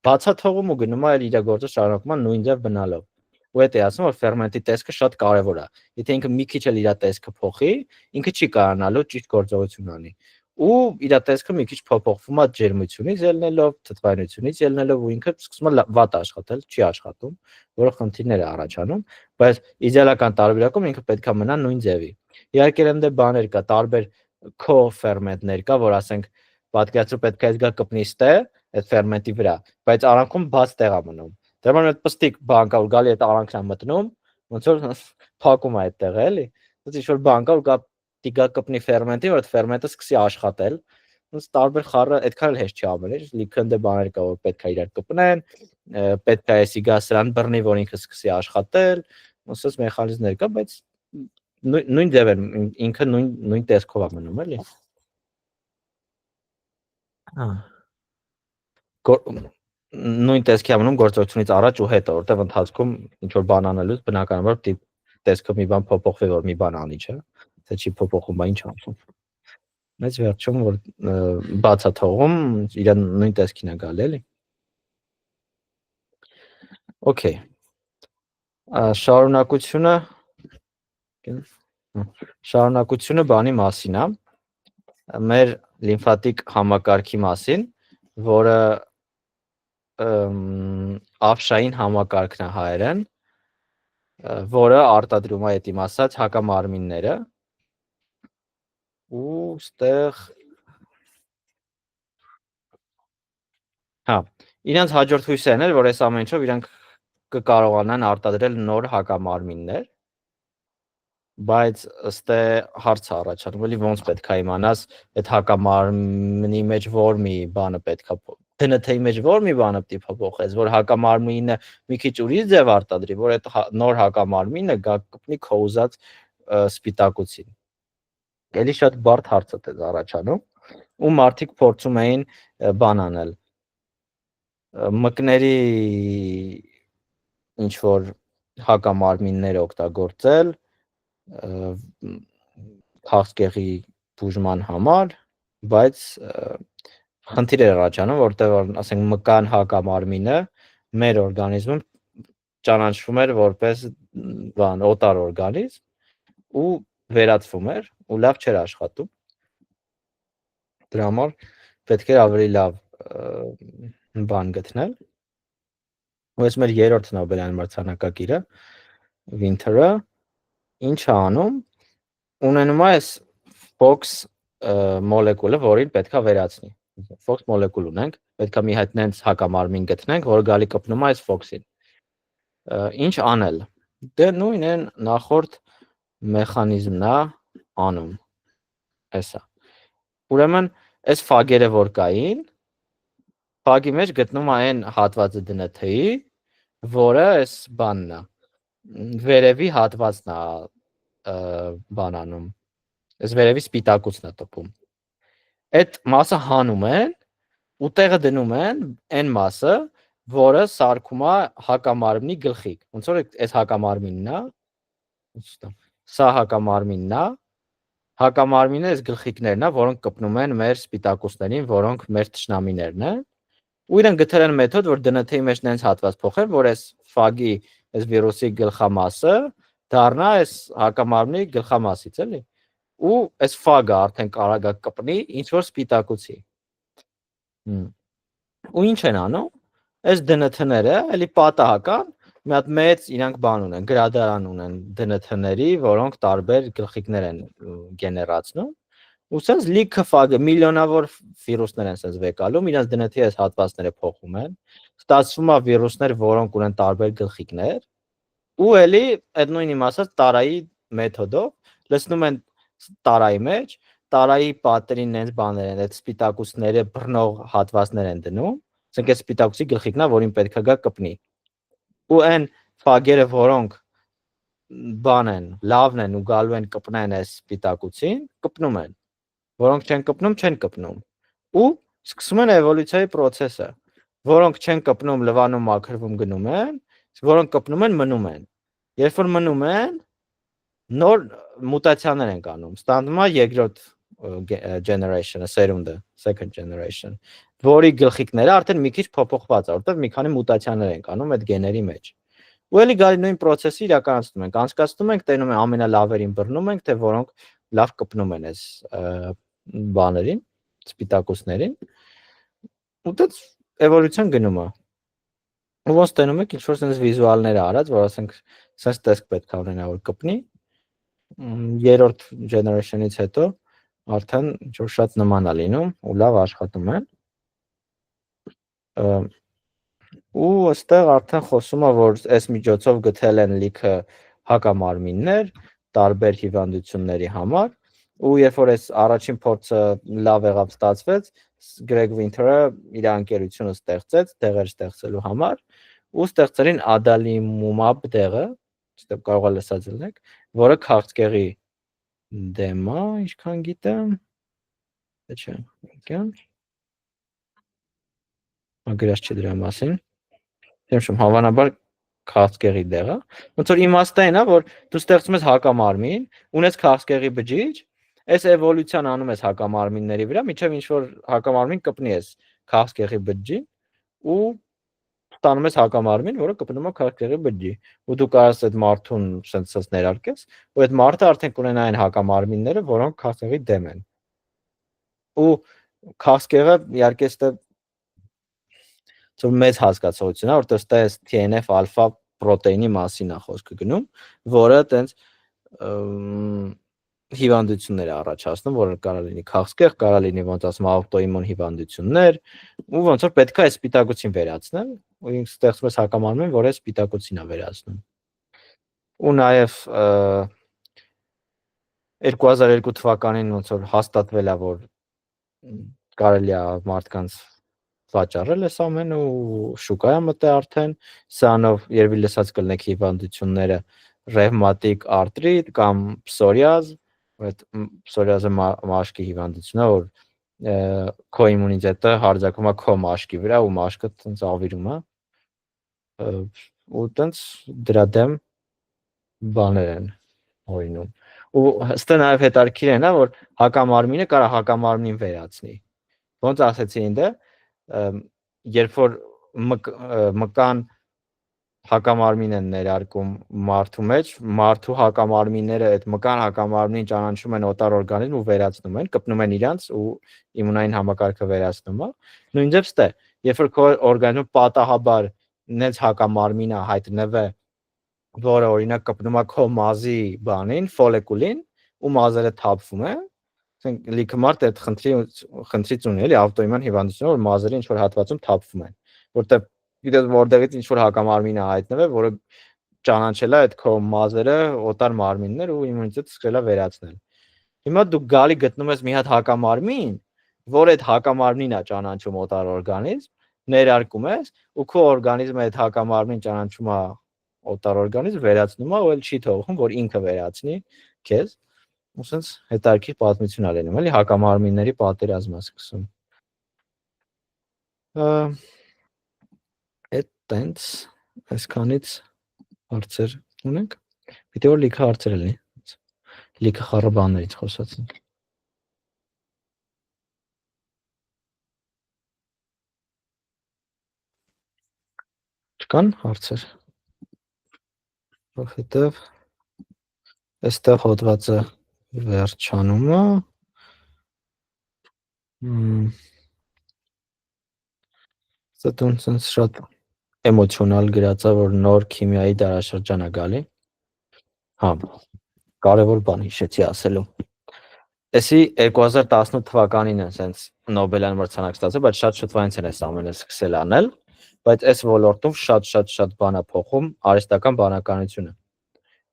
բացա թողում ու գնում է իր գործը շարունակում է նույն ձև բնալով։ Ու այդ է ասում, որ ֆերմենտի տեսքը շատ կարևոր է։ Եթե ինքը մի քիչ էլ իր տեսքը փոխի, ինքը չի կարողանալու ճիշտ գործողություն անի։ Ու իր տեսքը մի քիչ փոփոխվում է ջերմությունից ելնելով, թթվայնությունից ելնելով ու ինքը սկսում է վատ աշխատել, չի աշխատում, որը խնդիրներ է առաջանում, բայց իդեալական տարբերակում ինքը պետք է մնա նույն ձևի։ Իհարկե դե բաներ կա, տարբեր կոֆերմենտներ կա, որ ասենք պատկերացրու պետք է այս գա կպնի ստե այդ ֆերմենտի վրա, բայց արանքում բաց տեղ է մնում։ Դրա համար այդ պստիկ բան կա, որ գալի այդ արանքն է մտնում, ոնց որ փակում է այդ տեղը, էլի։ Ոնց ինչ-որ բան կա, որ կա տիգա կպնի ֆերմենտի, որ այդ ֆերմենտը սկսի աշխատել։ Ոնց տարբեր խառը այդքան էլ հեշտ չի ամեն ինչ, լիքը դե բաներ կա, որ պետք է իրար կպնեն, պետք է էսի գա սրան բռնի, որ ինքը սկսի աշխատել, ոնց էս մեխանիզմներ կա, բայց նույն ձև են, ինքը նույն տեսքով է մնում, էլի։ Նույն տեսքի ամնում գործողությունից առաջ ու հետո, որտեղ ընթացքում ինչ որ բան անելուց բնականաբար տեսքը մի բան փոփոխվի, որ մի բան անի, չէ՞։ Թե չի փոփոխում, բա ինչ անցում։ Մեծ վերջում որ բաց է թողում, իր նույն տեսքին է գալի, էլի։ Okay։ Շարունակությունը բանի մասին է։ Մեր լիմֆատիկ համակարգի մասին, որը ապշային համակարգն է հայերեն, որը արտադրում է ետիմ ասած հակամարմինները ու ստեղ հա, իրենց հաջորդ հույսերն էր, որ այս ամեն ինչով իրանք կկարողանան արտադրել նոր հակամարմիններ, բայց ըստ հարց է առաջանում, էլի ոնց պետք է իմանաս այդ հակամարմնի մեջ որ մի բանը պետք է ԴՆԹ-ի մեջ որ մի բանը պետք է փոխես, որ հակամարմինը մի քիչ ուրիշ ձև արտադրի, որ այդ նոր հակամարմինը գա կպնի քո ուզած սպիտակուցին։ Էլի շատ բարդ հարց է դες առաջանում, ու մարդիկ փորձում էին բան անել մկների ինչ որ հակամարմիններ օգտագործել քաղցկեղի բուժման համար, բայց խնդիր էր առաջանում, որտեղ ասենք մկան հակամարմինը մեր օրգանիզմում ճանաչվում էր որպես բան օտար օրգանիզմ ու վերածվում էր ու լավ չէր աշխատում։ Դրա համար պետք էր ավելի լավ բան գտնել։ Ու այս մեր երրորդ Նոբելյան մրցանակակիրը Winter-ը ինչ է անում, ունենում է այս FOX մոլեկուլը, որին պետք է վերացնի։ FOX մոլեկուլ ունենք, պետք է մի հատ նենց հակամարմին գտնենք, որը գալի կպնում է այս FOX-ին։ Ինչ անել։ Դե նույն են նախորդ մեխանիզմն է անում։ Էսա։ Ուրեմն այս ֆագերը որ կային, ֆագի մեջ գտնում է այն հատվածը ԴՆԹ-ի, որը այս բանն է։ Վերևի հատվածն է բանանում։ Այս վերևի սպիտակուցն է տպում։ Այդ մասը հանում են ու տեղը դնում են այն մասը, որը սարքում է հակամարմնի գլխիկ։ Ոնց որ այս հակամարմինն է, սա հակամարմինն է, հակամարմինը այս գլխիկներն է, որոնք կպնում են մեր սպիտակուցներին, որոնք մեր թշնամիներն են։ Ու իրեն գտել են մեթոդ, որ ԴՆԹ-ի մեջ նենց հատված փոխեն, որ այս ֆագի, այս վիրուսի գլխամասը դառնա այս հակամարմնի գլխամասից, էլի։ Ու այս ֆագը արդեն կարող է կպնի ինչ որ սպիտակուցի։ Ու ինչ են անում։ Այս ԴՆԹ-ները էլի պատահական մի հատ մեծ իրանք բան ունեն, գրադարան ունեն ԴՆԹ-ների, որոնք տարբեր գլխիկներ են գեներացնում։ Ու sense լիքը ֆագը միլիոնավոր վիրուսներ են sense վեկալում, իրենց ԴՆԹ-ի այս հատվածները փոխում են, ստացվում է վիրուսներ, որոնք ունեն տարբեր գլխիկներ, ու էլի այդ նույն իմաստով տարայի մեթոդով լցնում են տարայի մեջ, տարայի պատերին նենց բաներ են, այդ սպիտակուցները բռնող հատվածներ են դնում, ասենք այդ սպիտակուցի գլխիկն է, որին պետք է գա կպնի։ Ու այն ֆագերը, որոնք բան են, լավն են ու գալու են կպնեն այս սպիտակուցին, կպնում են։ Որոնք չեն կպնում, չեն կպնում։ Ու սկսում են էվոլյուցիայի process-ը։ Որոնք չեն կպնում, լվանում, մաքրվում, գնում են, որոնք կպնում են, մնում են։ Երբ որ մնում են, նոր մուտացիաներ են կանում։ Ստանում է երկրորդ generation-ը, սերունդը, second generation, որի գլխիկները արդեն մի քիչ փոփոխված է, որտեղ մի քանի մուտացիաներ են կանում այդ գեների մեջ։ Ու էլի գալի նույն process-ը իրականացնում ենք, անցկացնում ենք, տենում ենք ամենալավերին բռնում ենք, թե որոնք լավ կպնում են այս բաներին, սպիտակուցներին։ Ու դա էվոլյուցիան գնում է։ Ու ոնց տենում եք, ինչ որ sense վիզուալներ արած, որ ասենք sense տեսք պետք է ունենա, որ կպնի։ Երրորդ generation-ից հետո արդեն ինչ որ շատ նման է լինում ու լավ աշխատում են։ Ու այստեղ արդեն խոսում է, որ այս միջոցով գտել են լիքը հակամարմիններ տարբեր հիվանդությունների համար, ու երբ որ այս առաջին փորձը լավ եղավ ստացվեց, Greg Winter-ը իր անկերությունը ստեղծեց դեղեր ստեղծելու համար, ու ստեղծեցին adalimumab դեղը, այստեղ կարող է լսած լինեք, որը քաղցկեղի դեմ է, ինչքան գիտեմ, չէ, եկան։ Ագրած չի դրա մասին։ Դերշում հավանաբար քաղցկեղի դեղը, ոնց որ իմաստը այն է, որ դու ստեղծում ես հակամարմին, ունես քաղցկեղի բջիջ, այս էվոլյուցիան անում ես հակամարմինների վրա, միջև ինչ որ հակամարմին կպնի ես քաղցկեղի բջջին ու ստանում ես հակամարմին, որը կպնում է քաղցկեղի բջջի, ու դու կարաս այդ մարդուն sense ներարկես, ու այդ մարդը արդեն կունենա այն հակամարմինները, որոնք քաղցկեղի դեմ են։ Ու քաղցկեղը իհարկե ստե մեծ հասկացողություն է, որտեղ ստե TNF alpha պրոտեինի մասին է խոսքը գնում, որը տենց հիվանդություններ է առաջացնում, որը կարող լինի քաղցկեղ, կարող լինի ոնց ասում ավտոիմուն հիվանդություններ, ու ոնց որ պետք է այս սպիտակուցին վերացնել, ու ինքս ստեղծում ես հակամարմին, որը սպիտակուցին է վերացնում։ Ու նաև 2002 թվականին ոնց որ հաստատվել է, որ կարելի է մարդկանց վաճառել այս ամենը ու շուկա է մտել արդեն, սրանով երևի լսած կլինեք հիվանդությունները ռևմատիկ արտրիտ կամ պսորիազ, այդ պսորիազը մաշկի հիվանդություն է, որ քո իմունիտետը հարձակվում է քո մաշկի վրա ու մաշկը տենց ավիրում է, ու տենց դրա դեմ բաներ են օրինում։ Ու ստե նաև հետարքիր են, որ հակամարմինը կարող հակամարմին վերացնի։ Ոնց ասեցի ինձ, երբ որ մկան հակամարմին են ներարկում մարդու մեջ, մարդու հակամարմինները այդ մկան հակամարմինին ճանաչում են օտար օրգանիզմ ու վերացնում են, կպնում են իրանց ու իմունային համակարգը վերացնում է։ Նույնպես ստե, երբ որ քո օրգանիզմը պատահաբար նենց հակամարմինը հայտնվե, որը օրինակ կպնում է քո մազի բանին, ֆոլեկուլին, ու մազերը թափվում են, ասենք լիքը մարդ այդ խնդրից ունի, էլի ավտոիմուն հիվանդություն, որ մազերը ինչ որ հատվածում թափվում են, որտեղ գիտես որտեղից ինչ որ հակամարմին է հայտնվել, որը ճանաչել է այդ քո մազերը օտար մարմիններ ու իմունիտետը սկսել է վերացնել։ Հիմա դու գալի գտնում ես մի հատ հակամարմին, որ այդ հակամարմինն է ճանաչում օտար օրգանիզմ, ներարկում ես, ու քո օրգանիզմը այդ հակամարմին ճանաչում է օտար օրգանիզմ, վերացնում է, ու էլ չի թողում, որ ինքը վերացնի քեզ։ Ու sense հետարքի պատմություն ա լինում, էլի հակամարմինների պատերազմը սկսում։ Այդ տենց այսքանից հարցեր ունենք։ Պիտի որ լիքը հարցեր լինի։ Լիքը խառը բաներից խոսացինք։ Չկան հարցեր։ Որովհետև այստեղ հոդվածը վերջանում է։ Դու sense շատ էմոցիոնալ գրած է, որ նոր քիմիայի դարաշրջան է գալի։ Հա, կարևոր բան հիշեցի ասելու։ Էսի 2018 թվականին է sense Նոբելյան մրցանակ ստացել, բայց շատ շուտ վայնց են այս ամենը սկսել անել, բայց այս ոլորտում շատ բան է փոխում արհեստական բանականությունը,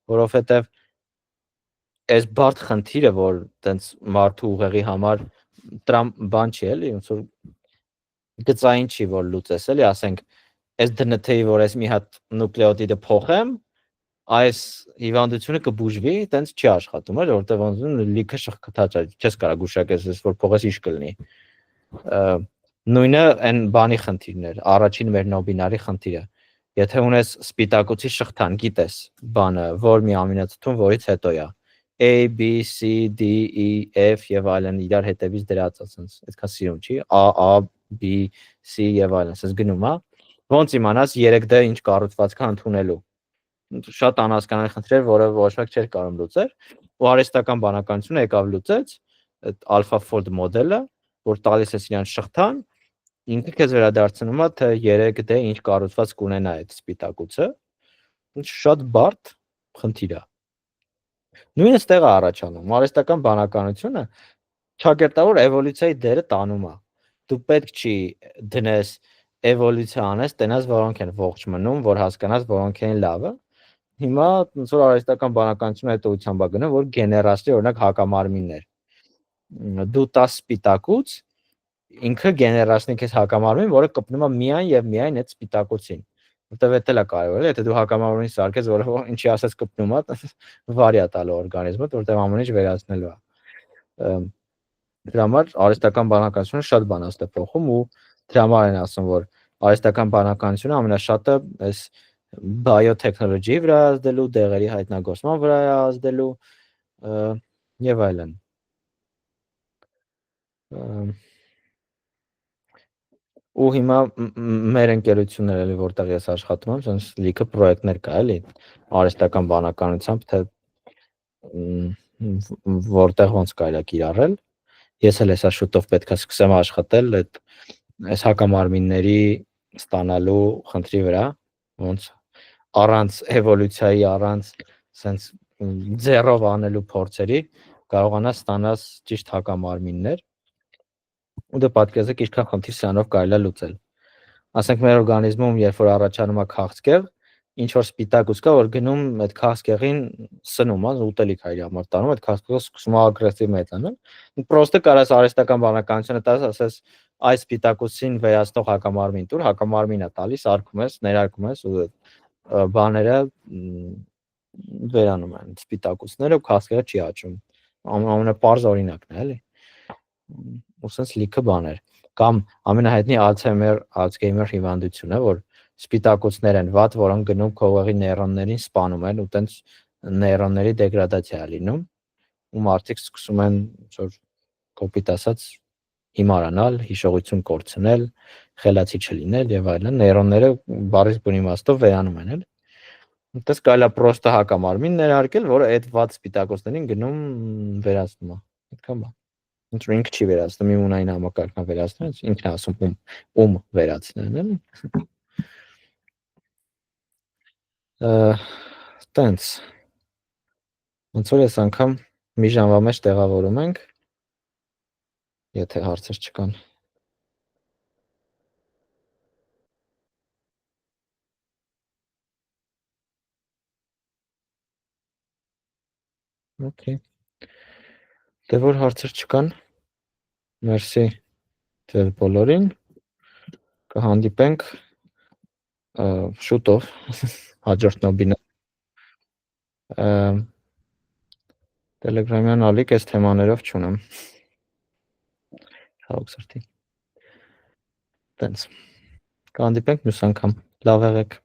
որովհետև այս բարդ խնդիրը, որ տենց մարդու ուղեղի համար տրամ բան չի էլի, ոնց որ գծային չի, որ լուծես էլի, ասենք, այս DNT-ի, որ այս մի հատ նուկլեոտիդը փոխեմ, այս հիվանդությունը կբուժվի, տենց չի աշխատում, էլի, որտեղ ոնց լիքը շղթաճ է, չես կարող գուշակես, որ փողես ինչ կլինի։ Նույնը այն բանի խնդիրն էր, առաջին մեր նոբինարի խնդիրը։ Եթե ունես սպիտակուցի շղթան, գիտես բանը, որ մի ամինաթթուն, որից հետո է A, B, C, D, E, F եւ այլն իրար հետևից դրած ասենց, այդքան սիրուն չի, A, B, C եւ այլն, ասես գնում է։ Ոնց իմանաս 3D ինչ կառուցվածք է ընդունելու։ Շատ անհասկանալի խնդիր էր, որը ոչ մեկ չէր կարող լուծել, ու արհեստական բանականությունը եկավ լուծեց այդ AlphaFold մոդելը, որ տալիս է իրան շղթան, ինքը քեզ վերադարձնում է, թե 3D ինչ կառուցված կունենա այդ սպիտակուցը, շատ բարդ խնդիր է։ Նույնը ստեղ է առաջանում, արհեստական բանականությունը ճակերտավոր էվոլյուցիայի դերը տանում է։ Դու պետք չի դնես էվոլյուցիա անես, տենաս որոնք են ողջ մնում, որ հասկանաս որոնք են լավը։ Հիմա ոնց որ արհեստական բանականությունը հետողությամբ է գնում, որ գեներացնի օրինակ հակամարմիններ։ Դու 10 սպիտակուց ինքը գեներացնի քեզ հակամարմին, որը կպնում է միայն եւ միայն այդ սպիտակուցին։ Որտեվ դա էլ է կարևոր, եթե դու հակամարմին սարքես, որը ինչի ասած կպնում է, վարի է տալու օրգանիզմը, որտեվ ամեն ինչ վերացնելու է։ Դրա համար արհեստական բանականությունը շատ բան է փոխում ու դրա համար են ասում, որ արհեստական բանականությունը ամենաշատը այս biotechnology-ի վրա ազդելու, դեղերի հայտնագործման վրա ազդելու եւ այլն։ Ու հիմա մեր ընկերությունները էլի որտեղ ես աշխատում եմ, ասես լիքը պրոյեկտներ կա էլի արհեստական բանականությամբ, թե որտեղ ոնց կարելի է կիրառել։ Ես էլ հեսա շուտով պետք է սկսեմ աշխատել այս հակամարմինների ստանալու խնդրի վրա, ոնց առանց էվոլյուցիայի, առանց sense ձեռով անելու փորձերի կարողանաս ստանալ ճիշտ հակամարմիններ։ Ու դե պատկերացրեք ինչքան խնդիր սրանով կարելի է լուծել։ Ասենք մեր օրգանիզմում երբ որ առաջանում է քաղցկեղ, ինչ որ սպիտակուց կա, որ գնում այդ քաղցկեղին սնում է, ուտելիք է իր համար տանում, այդ քաղցկեղը սկսում է ագրեսիվ մեծանալ։ Ու պրոստը կարաս արհեստական բանականությունը տաս, ասես այս սպիտակուցին վերացնող հակամարմին տուր, հակամարմինը տալիս, արկում ես, ներարկում ես ու բաները վերանում են սպիտակուցները ու քաղցկեղը չի աճում։ Ամենապարզ օրինակն է, էլի։ Ու sense լիքը բաներ կամ ամենահայտնի Alzheimer հիվանդությունը, որ սպիտակուցներ են վատ, որոնք գնում քողերի նեյրոններին սպանում են ու տենց նեյրոնների դեգրադացիա է լինում ու մարդիկ սկսում են որ կոպիտ ասած հիմարանալ, հիշողություն կորցնել, խելացի չլինել եւ այլն, նեյրոնները բառից բուն իմաստով վերանում են, էլի։ Այդպես կարելի է պրոստը հակամարմին ներարկել, որը այդ վատ սպիտակուցներին գնում վերացնում է։ Այդքան բան։ Ինչ որ ինքը չի վերացնում, իմունային համակարգն է վերացնում, ինքն է ասում ում վերացնեն, էլի։ Տենց ոնց որ այս անգամ մի ժամվա մեջ տեղավորում ենք, եթե հարցեր չկան։ Okay։ Դե որ հարցեր չկան, մերսի ձեզ բոլորին, կհանդիպենք շուտով հաջորդ նոբինը։ Տելեգրամյան ալիք այս թեմաներով չունեմ։ Ցավոք սրտի։ Տենց։ Կհանդիպենք մյուս անգամ։ Լավ եղեք։